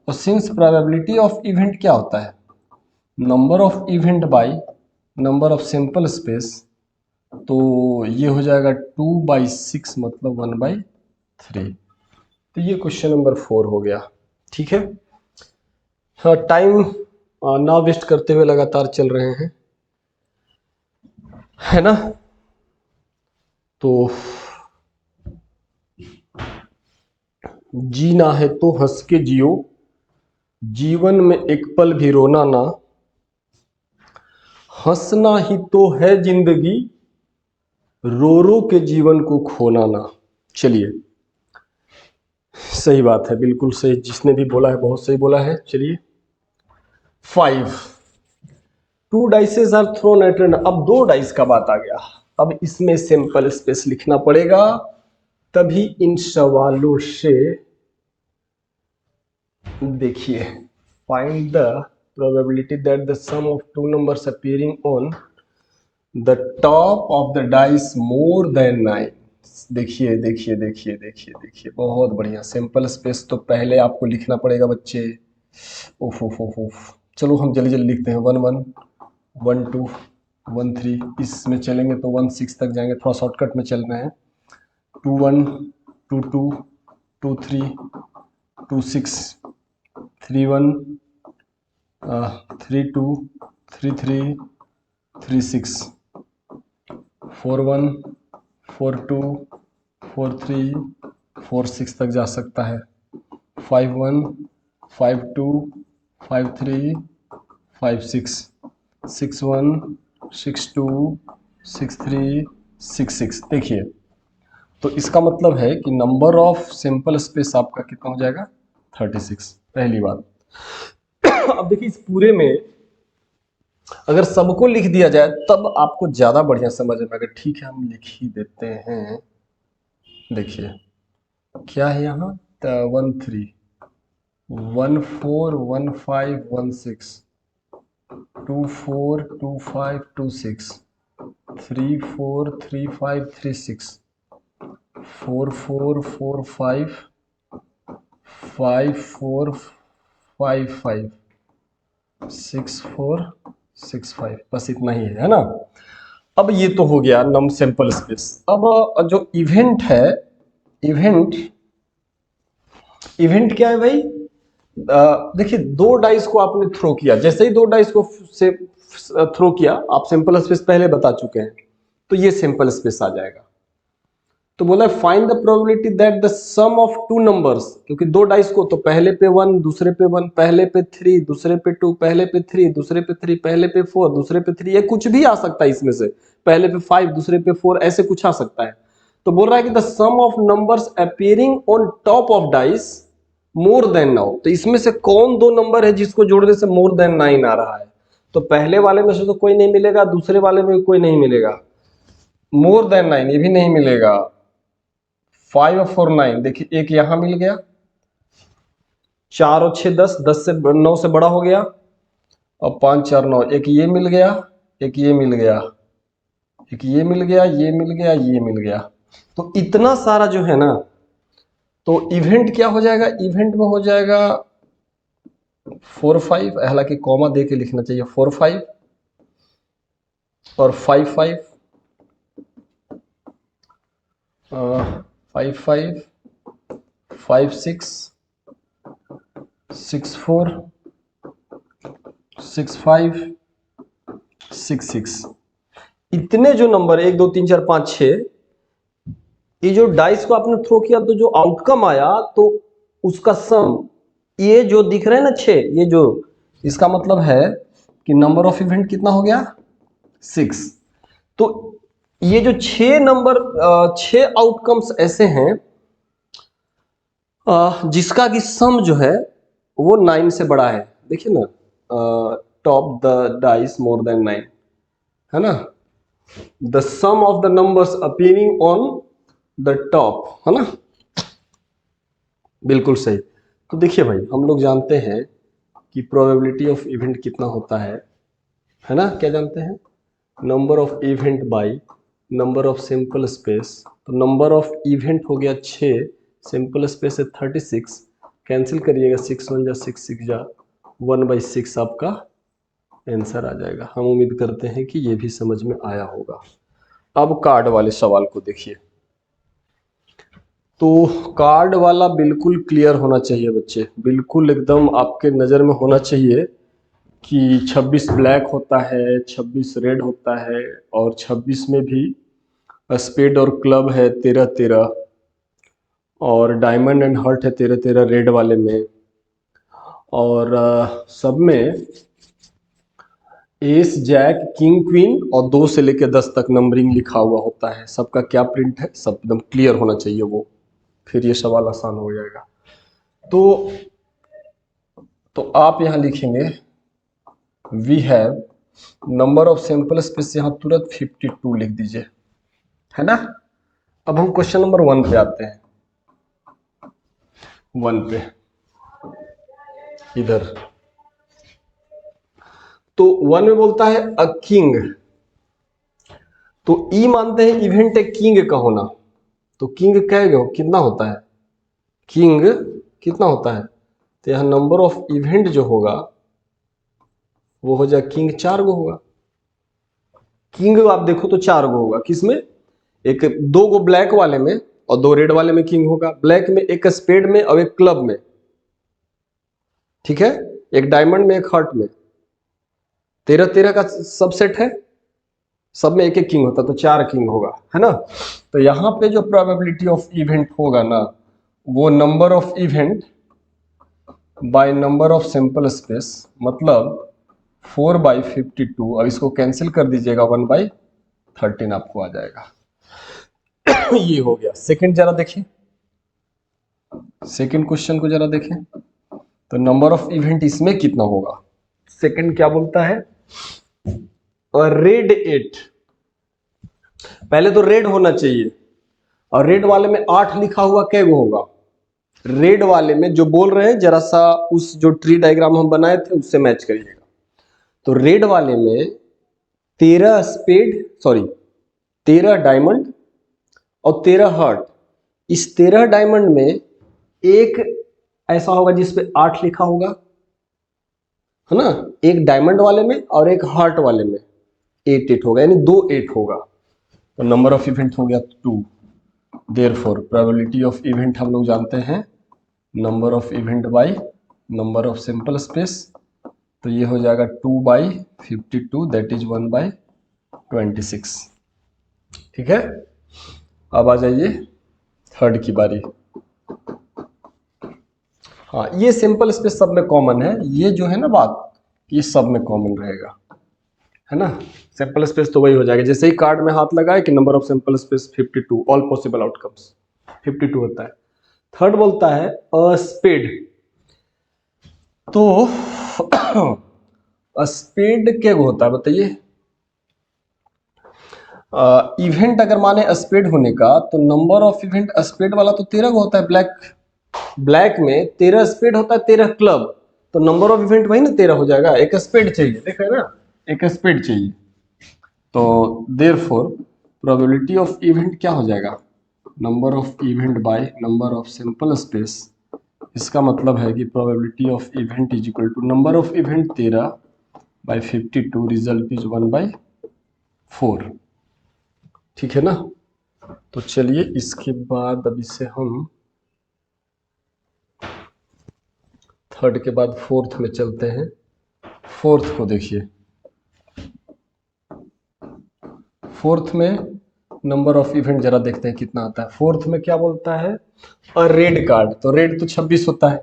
और सिंस प्रोबेबिलिटी ऑफ इवेंट क्या होता है, number of event by number of sample space, तो ये हो जाएगा 2/6 मतलब 1/3। तो ये क्वेश्चन नंबर 4 हो गया, ठीक है। हाँ, टाइम ना वेस्ट करते हुए लगातार चल रहे हैं, है ना। तो जीना है तो हंस के जियो, जीवन में एक पल भी रोना ना, हंसना ही तो है जिंदगी, रो रो के जीवन को खोना ना। चलिए सही बात है, बिल्कुल सही, जिसने भी बोला है बहुत सही बोला है। चलिए 5 2 dices are thrown at random. अब 2 डाइस का बात आ गया, अब इसमें सिंपल स्पेस लिखना पड़ेगा, तभी इन सवालों से देखिए find the probability that the sum of 2 numbers appearing on the top of the dice more than 9। देखिए देखिए देखिए देखिए देखिए, बहुत बढ़िया। सिंपल स्पेस तो पहले आपको लिखना पड़ेगा बच्चे। ओफ ओफ ओफ ओफ, चलो हम जल्दी जल्दी लिखते हैं। 1 1 1 2 1 3, इसमें चलेंगे तो 1 6 तक जाएंगे, थोड़ा शॉर्टकट में चल रहे हैं। 2 1 2 2 2 3 2 6 3 1 3 2 3 3 3 6 4 1 4 2 4 3 4 6 तक जा सकता है। 5 1 5 2 5 3 5 6 6 1 6 2 6 3 6 6। देखिए तो इसका मतलब है कि नंबर ऑफ सिंपल स्पेस आपका कितना हो जाएगा? 36, पहली बात। अब देखिए इस पूरे में अगर सबको लिख दिया जाए तब आपको ज्यादा बढ़िया समझ में आएगा। ठीक है, हम लिख ही देते हैं। देखिए क्या है यहाँ? 1 3 1 4 1 5 1 6 2 4 2 5 2 6 3 4 3 5 3 6 4 4 4 5 5 4 5 5 6 4 6 5, बस इतना ही है ना। अब ये तो हो गया नम सिंपल स्पेस। अब जो इवेंट है, इवेंट क्या है भाई? देखिए 2 डाइस को आपने थ्रो किया, जैसे ही 2 डाइस को से थ्रो किया, आप सिंपल स्पेस पहले बता चुके हैं, तो ये सिंपल स्पेस आ जाएगा। तो बोला find the probability that the sum of 2 numbers, क्योंकि 2 डाइस को तो पहले पे 1 दूसरे पे 1 पहले पे 3 दूसरे पे 2 पहले पे 3 दूसरे पे 3 पहले पे 4 दूसरे पे 3, ये कुछ भी आ सकता है इसमें से, पहले पे 5 दूसरे पे 4, ऐसे कुछ आ सकता है। तो बोल रहा है कि the sum of numbers appearing on top of dice more than 9। तो इसमें से कौन 2 नंबर है जिसको जोड़ने से मोर देन 9 आ रहा है? तो पहले वाले में से तो कोई नहीं मिलेगा, दूसरे वाले में कोई नहीं मिलेगा, मोर देन 9 ये भी नहीं मिलेगा। 5 और 4 9, देखिए एक यहां मिल गया, 4 और 6 10, 10 से 9 से बड़ा हो गया, और 5 4 9, एक ये मिल गया, एक ये मिल गया, एक ये मिल गया, ये मिल गया, ये मिल गया। तो इतना सारा जो है ना, तो इवेंट क्या हो जाएगा? इवेंट में हो जाएगा 4 5, हालांकि कॉमा दे के लिखना चाहिए, 4 5 और 5 5 5 5 5 6 6 4 6 5 6 6। इतने जो नंबर 1 2 3 4 5 6, ये जो डाइस को आपने थ्रो किया तो जो आउटकम आया तो उसका सम, ये जो दिख रहा है ना 6, ये जो, इसका मतलब है कि नंबर ऑफ इवेंट कितना हो गया? 6। तो ये जो 6 नंबर 6 आउटकम्स ऐसे हैं जिसका कि सम जो है वो 9 से बड़ा है। देखिए ना, top the dice more than 9, है ना। The sum of the numbers appearing on the top, है ना, बिल्कुल सही। तो देखिए भाई, हम लोग जानते हैं कि प्रोबेबिलिटी ऑफ इवेंट कितना होता है ना, क्या जानते हैं? Number of event by number of simple space. तो नंबर ऑफ इवेंट हो गया 6, सिंपल स्पेस है 36, कैंसिल करिएगा, 6 1 जा 6 6 जा 1/6 आपका आंसर आ जाएगा। हम उम्मीद करते हैं कि ये भी समझ में आया होगा। अब कार्ड वाले सवाल को देखिए। तो कार्ड वाला बिल्कुल क्लियर होना चाहिए बच्चे, बिल्कुल एकदम आपके नज़र में होना चाहिए कि 26 ब्लैक होता है, 26 रेड होता है, और 26 में भी स्पेड और क्लब है 13 13, और डायमंड एंड हर्ट है 13 13 रेड वाले में, और सब में एस जैक किंग क्वीन और 2 से लेकर 10 तक नंबरिंग लिखा हुआ होता है। सबका क्या प्रिंट है, सब एकदम क्लियर होना चाहिए वो, फिर ये सवाल आसान हो जाएगा। तो आप यहां लिखेंगे we have number of sample space, यहां तुरंत 52 लिख दीजिए, है ना। अब हम क्वेश्चन नंबर 1 पे आते हैं। 1 पे इधर तो 1 में बोलता है अ किंग, तो ई मानते हैं इवेंट है किंग का होना, तो किंग कितना होता है, किंग कितना होता है, तो यहां नंबर ऑफ इवेंट जो होगा वो हो जाए किंग 4 गो होगा। किंग आप देखो तो 4 गो होगा, किसमें, एक 2 गो ब्लैक वाले में और 2 रेड वाले में किंग होगा, ब्लैक में, एक स्पेड में और एक क्लब में, ठीक है, एक डायमंड में एक हार्ट में, 13 का सबसेट है, सब में एक एक किंग होता, तो 4 किंग होगा, है ना। तो यहां पे जो प्रोबेबिलिटी ऑफ इवेंट होगा ना, वो number of event by number of sample space, मतलब 4/52, अब इसको कैंसिल कर दीजिएगा, 1/13 आपको आ जाएगा। ये हो गया। सेकंड जरा देखिए, सेकंड क्वेश्चन को जरा देखें, तो नंबर ऑफ इवेंट इसमें कितना होगा। सेकंड क्या बोलता है, रेड 8, पहले तो रेड होना चाहिए, और रेड वाले में 8 लिखा हुआ कै गो होगा, रेड वाले में जो बोल रहे हैं जरा सा उस जो ट्री डायग्राम हम बनाए थे उससे मैच करिएगा। तो रेड वाले में 13 स्पेड, सॉरी 13 डायमंड और 13 हार्ट, इस 13 डायमंड में एक ऐसा होगा जिसपे 8 लिखा होगा, है ना, एक डायमंड वाले में और एक हार्ट वाले में 8 होगा, यानी 2 8 होगा, तो नंबर ऑफ इवेंट हो गया 2। देयरफॉर प्रोबेबिलिटी ऑफ इवेंट हम लोग जानते हैं number of event by number of sample space, तो ये हो जाएगा 2/52, दैट इज 1/26, ठीक है। अब आ जाइए थर्ड की बारी। हाँ, ये सिंपल स्पेस सब में कॉमन है, ये जो है ना बात, ये सब में कॉमन रहेगा, है ना। सिंपल स्पेस तो वही हो जाएगा, जैसे ही कार्ड में हाथ लगाए कि number of simple space 52, all possible outcomes 52 होता है। थर्ड बोलता है अ स्पेड, तो स्पेड क्या होता है बताइए। इवेंट अगर माने स्पेड होने का, तो नंबर ऑफ इवेंट स्पेड वाला तो 13 को होता है, ब्लैक में 13 स्पेड होता है, 13 क्लब, तो नंबर ऑफ इवेंट वही ना 13 हो जाएगा, एक स्पेड चाहिए, देख रहे हैं ना, एक स्पेड चाहिए, तो देयरफॉर प्रोबेबिलिटी ऑफ इवेंट क्या हो जाएगा, number of event by number of sample space, इसका मतलब है कि probability of event is equal to number of event 13/52, result is 1/4, ठीक है ना। तो चलिए इसके बाद अब इसे हम थर्ड के बाद फोर्थ में चलते हैं। फोर्थ को देखिए, फोर्थ में नंबर ऑफ इवेंट जरा देखते हैं कितना आता है। फोर्थ में क्या बोलता है, अ रेड कार्ड, तो रेड तो 26 होता है,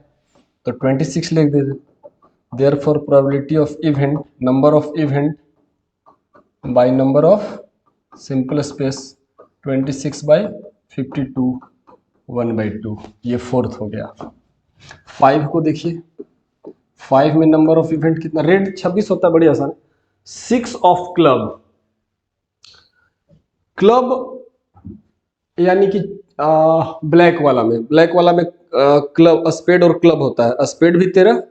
तो 26 लिख दीजिए। Therefore probability of event number of event by number of simple space 26/52, 1/2, ये फोर्थ हो गया। 5 को देखिए, 5 में नंबर ऑफ इवेंट कितना, रेड 26 होता है, बड़ी आसान, 6 ऑफ क्लब, क्लब यानी कि ब्लैक वाला में क्लब स्पेड और क्लब होता है, स्पेड भी 13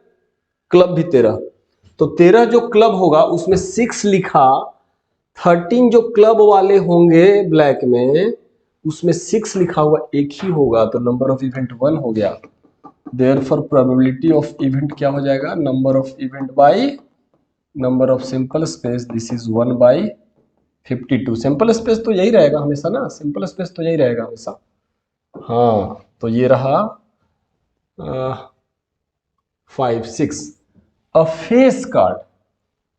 क्लब भी 13, तो 13 जो क्लब होगा उसमें 6 लिखा, 13 जो क्लब वाले होंगे ब्लैक में उसमें 6 लिखा हुआ एक ही होगा, तो नंबर ऑफ इवेंट 1 हो गया। देयरफॉर प्रोबेबिलिटी ऑफ इवेंट क्या हो जाएगा, number of event by number of simple space, this is 1/52। Simple space तो यही रहेगा हमेशा ना, सिंपल स्पेस तो यही रहेगा हमेशा। हाँ, तो ये रहा 5 6 अ फेस कार्ड,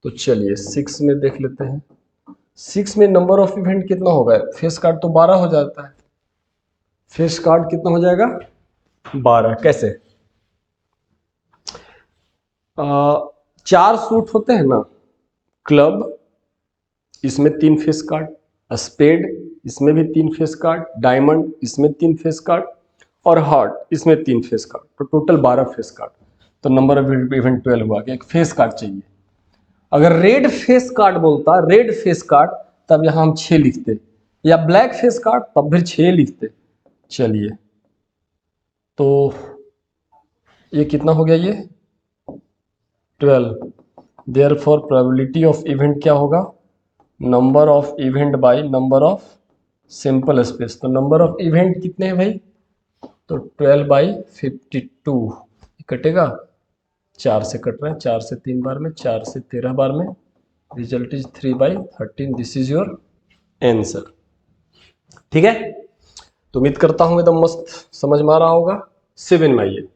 तो चलिए 6 में देख लेते हैं। 6 में नंबर ऑफ इवेंट कितना होगा, फेस कार्ड तो 12 हो जाता है, फेस कार्ड कितना हो जाएगा 12, कैसे, 4 सूट होते हैं ना, क्लब इसमें 3 फेस कार्ड, स्पेड इसमें भी 3 फेस कार्ड, डायमंड इसमें 3 फेस कार्ड, और हार्ट, इसमें 3 फेस कार्ड, तो टोटल 12 फेस कार्ड। तो नंबर ऑफ इवेंट 12 हुआ कि एक फेस कार्ड चाहिए। अगर रेड फेस कार्ड बोलता, रेड फेस कार्ड, तब यहां हम 6 लिखते, या ब्लैक फेस कार्ड तब फिर 6 लिखते। चलिए, तो ये कितना हो गया, ये 12। देयरफॉर प्रोबेबिलिटी ऑफ इवेंट क्या होगा, number of event by number of simple space. तो नंबर ऑफ इवेंट कितने हैं भाई, तो 12/52 कटेगा, 4 से कट रहा है, 4 से 3 बार में, 4 से 13 बार में, result is 3/13। This is your answer. ठीक है, तो उम्मीद करता हूं एकदम मस्त समझ में आ रहा होगा। 7 में आइए,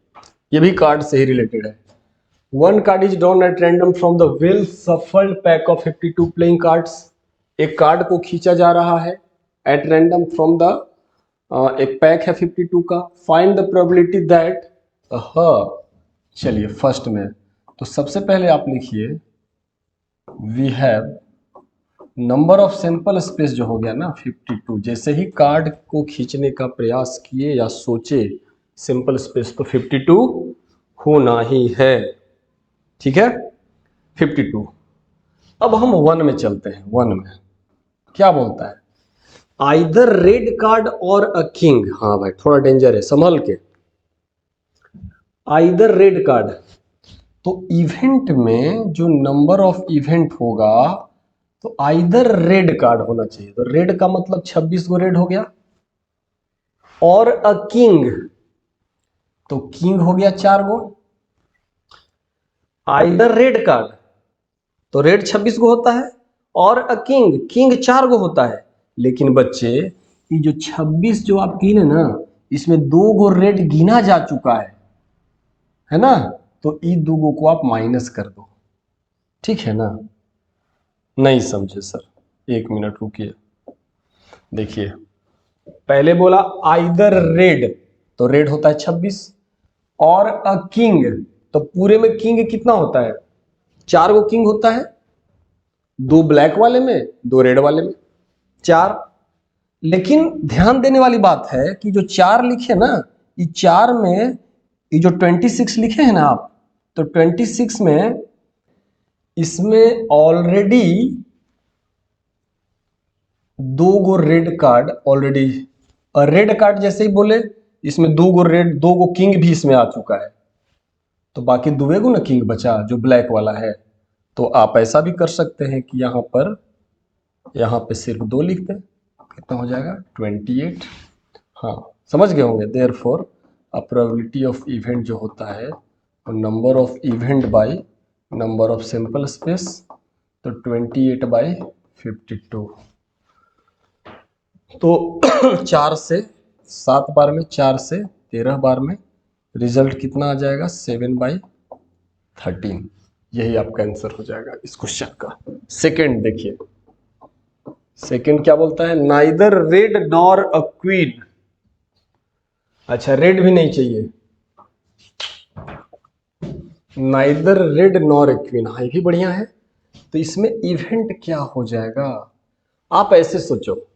ये भी कार्ड से ही रिलेटेड है। One card is drawn at random from the well shuffled pack of 52 playing cards। एक कार्ड को खींचा जा रहा है at random from the एक पैक है 52 का। Find the probability that चलिए फर्स्ट में, तो सबसे पहले आप लिखिए we have number of simple space जो हो गया ना 52। जैसे ही कार्ड को खींचने का प्रयास किए या सोचे सिंपल स्पेस, तो 52 होना ही है। ठीक है, 52। अब हम 1 में चलते हैं। 1 में क्या बोलता है, आइदर रेड कार्ड और अ किंग। हाँ भाई, थोड़ा डेंजर है, संभल के। आइदर रेड कार्ड, तो इवेंट में जो नंबर ऑफ इवेंट होगा, तो आइदर रेड कार्ड होना चाहिए। तो रेड का मतलब 26 गो रेड हो गया, और अ किंग, तो किंग हो गया 4 गो। आइदर रेड कार्ड, तो रेड 26 गो होता है, और अ किंग, किंग 4 गो होता है। लेकिन बच्चे, ये जो 26 जो आप गिने ना, इसमें 2 गो रेड गिना जा चुका है ना, तो इन 2 गो को आप माइनस कर दो। ठीक है ना, नहीं समझे सर, 1 मिनट रुकिए। देखिए, पहले बोला आइदर रेड, तो रेड होता है 26, और अ किंग, तो पूरे में किंग कितना होता है, 4 गो किंग होता है, 2 ब्लैक वाले में, 2 रेड वाले में, 4। लेकिन ध्यान देने वाली बात है कि जो 4 लिखे ना, ये 4 में ये जो 26 लिखे हैं ना आप, तो 26 में इसमें ऑलरेडी 2 गो रेड कार्ड ऑलरेडी, और रेड कार्ड जैसे ही बोले, इसमें 2 गो रेड, 2 गो किंग भी इसमें आ चुका है, तो बाकी 2 गो ना किंग बचा जो ब्लैक वाला है। तो आप ऐसा भी कर सकते हैं कि यहाँ पे सिर्फ 2 लिख दें, कितना हो जाएगा 28। हाँ, समझ गए होंगे। Therefore a probability of event जो होता है, number of event by number of simple space, तो 28/52। तो 4 से 7 बार में, 4 से 13 बार में, रिजल्ट कितना आ जाएगा 7/13। यही आपका आंसर हो जाएगा इस क्वेश्चन का। सेकंड देखिए, सेकंड क्या बोलता है, neither red nor a queen. अच्छा, रेड भी नहीं चाहिए, neither red nor a queen, हाँ ये भी बढ़िया है। तो इसमें इवेंट क्या हो जाएगा, आप ऐसे सोचो,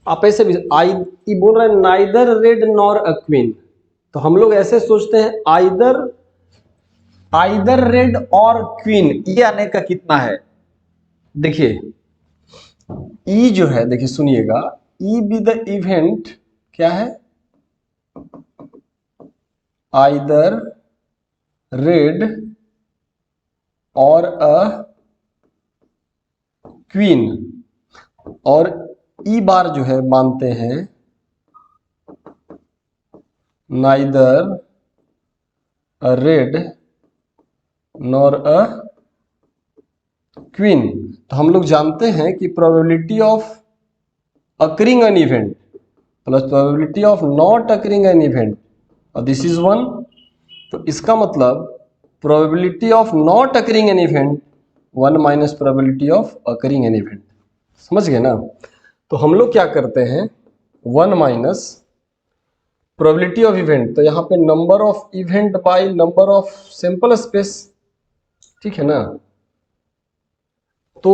आप ऐसे भी ये बोल रहा है neither red nor a queen, तो हम लोग ऐसे सोचते हैं आइदर रेड और क्वीन, ये आने का कितना है। देखिए, ई जो है, देखिए सुनिएगा, ई बी द इवेंट क्या है, आइदर रेड और अ क्वीन, और ई बार जो है मानते हैं neither a red nor a queen. तो हम लोग जानते हैं कि probability of occurring an event plus probability of not occurring an event, और दिस इज 1। तो इसका मतलब probability of not occurring N event 1 minus probability of occurring an event. समझ गए ना, तो हम लोग क्या करते हैं, 1 माइनस प्रोबेबिलिटी ऑफ इवेंट, तो यहाँ पे number of event by number of simple space. ठीक है ना, तो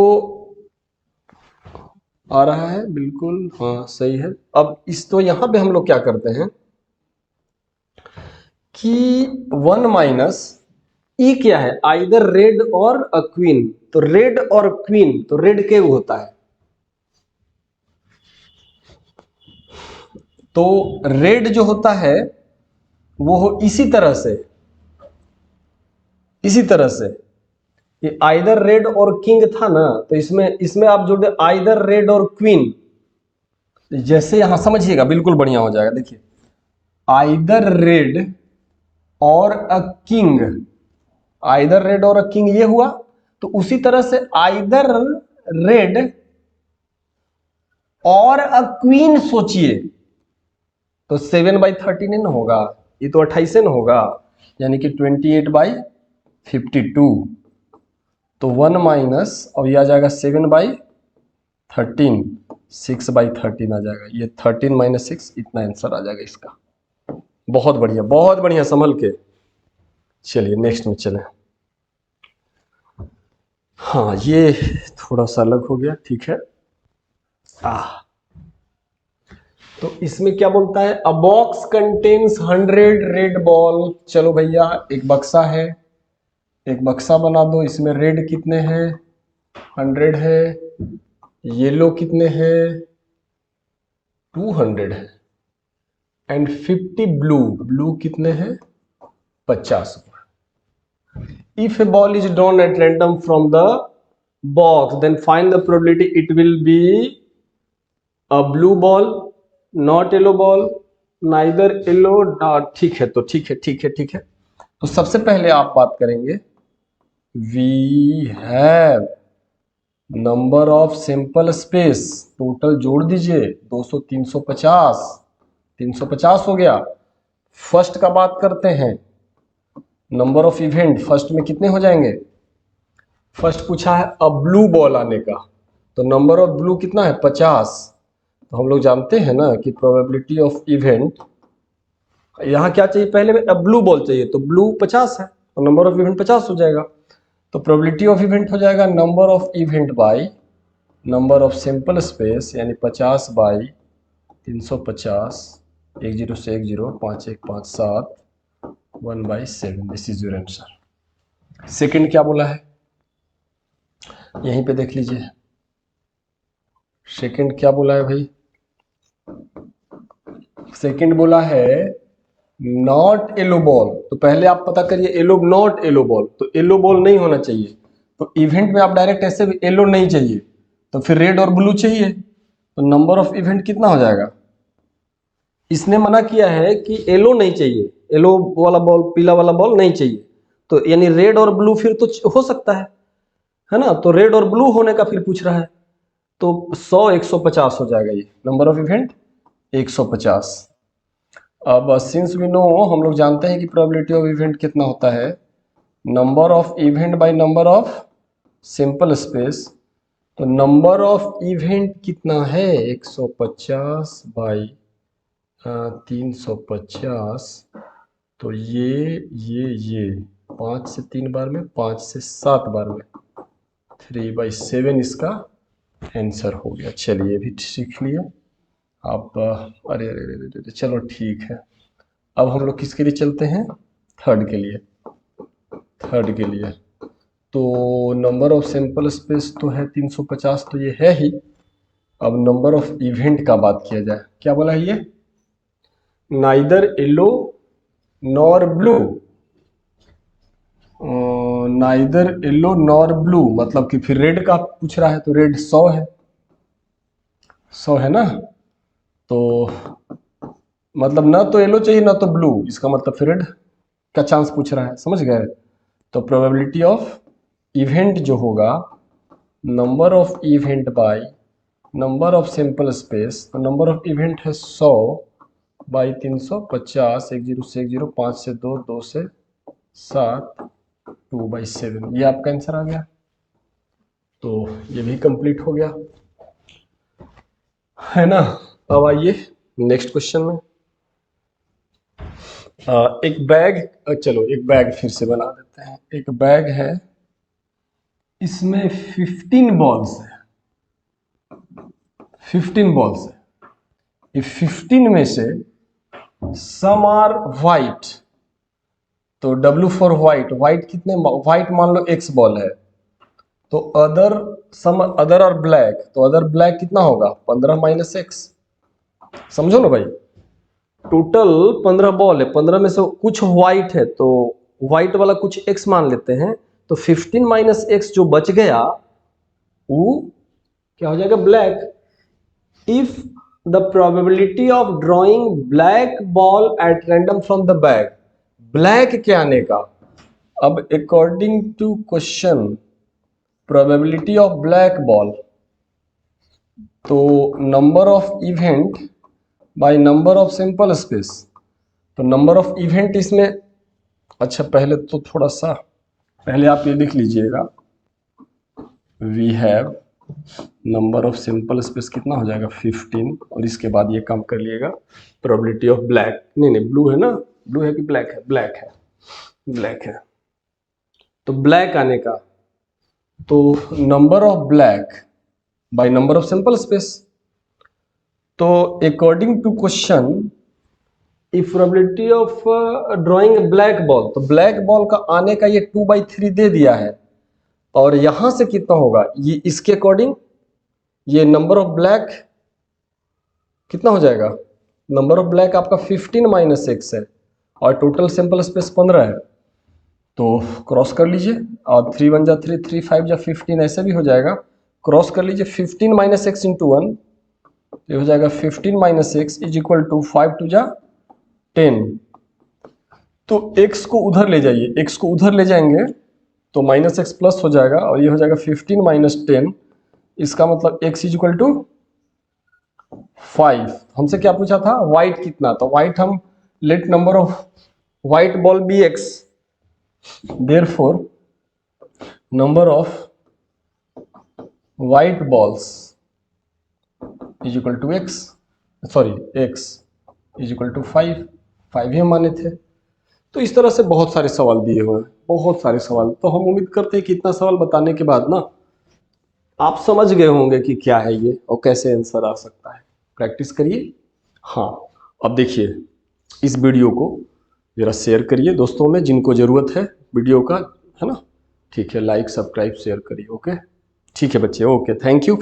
आ रहा है बिल्कुल, हाँ सही है। अब इस, तो यहाँ पे हम लोग क्या करते हैं, कि 1 माइनस ई क्या है, आइदर रेड और अ क्वीन। तो रेड और क्वीन, तो रेड के होता है, तो रेड जो होता है वो हो इसी तरह से, इसी तरह से ये आइदर रेड और किंग था ना, तो इसमें इसमें आप जोड़ दे आइदर रेड और क्वीन। जैसे यहां समझिएगा बिल्कुल बढ़िया हो जाएगा। देखिए आइदर रेड और अ किंग, आइदर रेड और अ किंग ये हुआ, तो उसी तरह से आइदर रेड और अ क्वीन सोचिए, तो 7/13 न होगा, ये तो 28 न होगा, यानी कि 28/52। तो 1 माइनस और ये आ जाएगा 7/13, 6/13 आ जाएगा, ये 13 माइनस 6, इतना आंसर आ जाएगा इसका। बहुत बढ़िया, बहुत बढ़िया, संभल के। चलिए नेक्स्ट में चलें। हाँ ये थोड़ा सा अलग हो गया, ठीक है। तो इसमें क्या बोलता है, अ बॉक्स कंटेन्स 100 रेड बॉल। चलो भैया एक बक्सा है, एक बक्सा बना दो, इसमें रेड कितने हैं, 100 है, येलो कितने हैं, 200 है, एंड 50 ब्लू, ब्लू कितने हैं, 50। If a ball is drawn at random from the box, then find the probability it will be a blue ball, not yellow ball, neither yellow not। ठीक है, तो ठीक है, ठीक है, ठीक है। तो सबसे पहले आप बात करेंगे, we have number of simple space, total जोड़ दीजिए 200, 350, 350 हो गया। फर्स्ट का बात करते हैं, नंबर ऑफ इवेंट फर्स्ट में कितने हो जाएंगे, फर्स्ट पूछा है अब ब्लू बॉल आने का, तो नंबर ऑफ ब्लू कितना है, 50। तो हम लोग जानते हैं ना कि प्रोबेबिलिटी ऑफ इवेंट, यहाँ क्या चाहिए पहले में, अब ब्लू बॉल चाहिए, तो ब्लू 50 है, तो नंबर ऑफ इवेंट 50 हो जाएगा। तो प्रोबेबिलिटी ऑफ इवेंट हो जाएगा number of event by number of simple space, यानी 50/350, 10 से 10, 5 1 5 7, 1/7। This is your answer. Second क्या बोला है, यहीं पे देख लीजिए, सेकंड क्या बोला है भाई, सेकंड बोला है नॉट येलो बॉल। तो पहले आप पता करिए येलो, नॉट येलो बॉल, तो येलो बॉल नहीं होना चाहिए, तो इवेंट में आप डायरेक्ट ऐसे भी येलो नहीं चाहिए, तो फिर रेड और ब्लू चाहिए, तो नंबर ऑफ इवेंट कितना हो जाएगा, इसने मना किया है कि येलो नहीं चाहिए, येलो वाला बॉल, पीला वाला बॉल नहीं चाहिए, तो यानी रेड और ब्लू फिर तो हो सकता है ना, तो रेड और ब्लू होने का फिर पूछ रहा है, तो 100 150 हो जाएगा, ये नंबर ऑफ इवेंट 150। अब सिंस वी नो, हम लोग जानते हैं कि प्रोबेबिलिटी ऑफ इवेंट कितना होता है, number of event by number of simple space. तो नंबर ऑफ इवेंट कितना है, 150/350, तो ये 5 से 3 बार में, 5 से 7 बार में, 3/7 इसका आंसर हो गया। चलिए भी सीख लिया आप। अरे अरे अरे अरे, चलो ठीक है। अब हम लोग किसके लिए चलते हैं, थर्ड के लिए, थर्ड के लिए। तो नंबर ऑफ सिंपल स्पेस तो है 350, तो ये है ही। अब नंबर ऑफ इवेंट का बात किया जाए, क्या बोला है ये, neither yellow nor blue, neither yellow nor blue, मतलब कि फिर रेड का पूछ रहा है, तो रेड 100 है, 100 है ना, तो मतलब ना तो येलो चाहिए ना तो ब्लू, इसका मतलब फिर रेड का चांस पूछ रहा है, समझ गए। तो प्रोबेबिलिटी ऑफ इवेंट जो होगा, number of event by number of simple space, तो नंबर ऑफ इवेंट है 100/350, 10 से 10, 5 से 2, 2 से 7, 2/7, ये आपका आंसर आ गया। तो ये भी कंप्लीट हो गया है ना। अब आइए नेक्स्ट क्वेश्चन में। एक बैग, चलो एक बैग फिर से बना देते हैं। एक बैग है, इसमें 15 बॉल्स है, 15 बॉल्स है, ये 15 में से सम आर वाइट, तो W फॉर व्हाइट, व्हाइट कितने, व्हाइट मान लो x बॉल है, तो अदर सम अदर और ब्लैक, तो अदर ब्लैक कितना होगा 15 माइनस एक्स। समझो ना भाई, टोटल 15 बॉल है, 15 में से कुछ व्हाइट है तो व्हाइट वाला कुछ एक्स मान लेते हैं, तो 15 माइनस एक्स जो बच गया वो क्या हो जाएगा black. If the probability of drawing black ball at random from the bag, black के आने का, अब according to question probability of black ball, तो number of event by number of simple space, तो नंबर ऑफ इवेंट इसमें, अच्छा पहले तो थोड़ा सा पहले आप ये लिख लीजिएगा, we have number of simple space कितना हो जाएगा 15, और इसके बाद ये काम कर लिएगा प्रोबेबिलिटी ऑफ ब्लैक, नहीं ब्लू है ना, ब्लू है कि ब्लैक है, ब्लैक है, ब्लैक है, तो ब्लैक आने का, तो number of black by number of simple space, तो according to question if probability of drawing black ball, तो ब्लैक बॉल का आने का ये 2/3 दे दिया है, और यहां से कितना होगा ये इसके अकॉर्डिंग, ये नंबर ऑफ ब्लैक कितना हो जाएगा, नंबर ऑफ ब्लैक आपका 15 माइनस एक्स है, और टोटल सिंपल स्पेस 15 है, तो क्रॉस कर लीजिए, और 3 1 जा 3, 3 5 जा 15, ऐसे भी हो जाएगा, क्रॉस कर लीजिए, 15 माइनस एक्स इंटू 1, ये हो जाएगा 15 minus x is equal to 5 2 जा 10, तो x को उधर ले जाइए, x को उधर ले जाएंगे तो माइनस एक्स प्लस हो जाएगा, और ये हो जाएगा 15 माइनस 10, इसका मतलब x इज इक्वल टू 5। हमसे क्या पूछा था व्हाइट कितना, तो व्हाइट हम let number of white ball be x, therefore number of white balls is equal to x, sorry x is equal to 5 ही हम माने थे। तो इस तरह से बहुत सारे सवाल दिए हुए हैं, बहुत सारे सवाल, तो हम उम्मीद करते हैं कि इतना सवाल बताने के बाद ना आप समझ गए होंगे कि क्या है ये और कैसे आंसर आ सकता है। प्रैक्टिस करिए। हाँ, अब देखिए इस वीडियो को जरा शेयर करिए दोस्तों में जिनको ज़रूरत है वीडियो का, है ना। ठीक है, लाइक सब्सक्राइब शेयर करिए। ओके, ठीक है बच्चे, ओके, थैंक यू।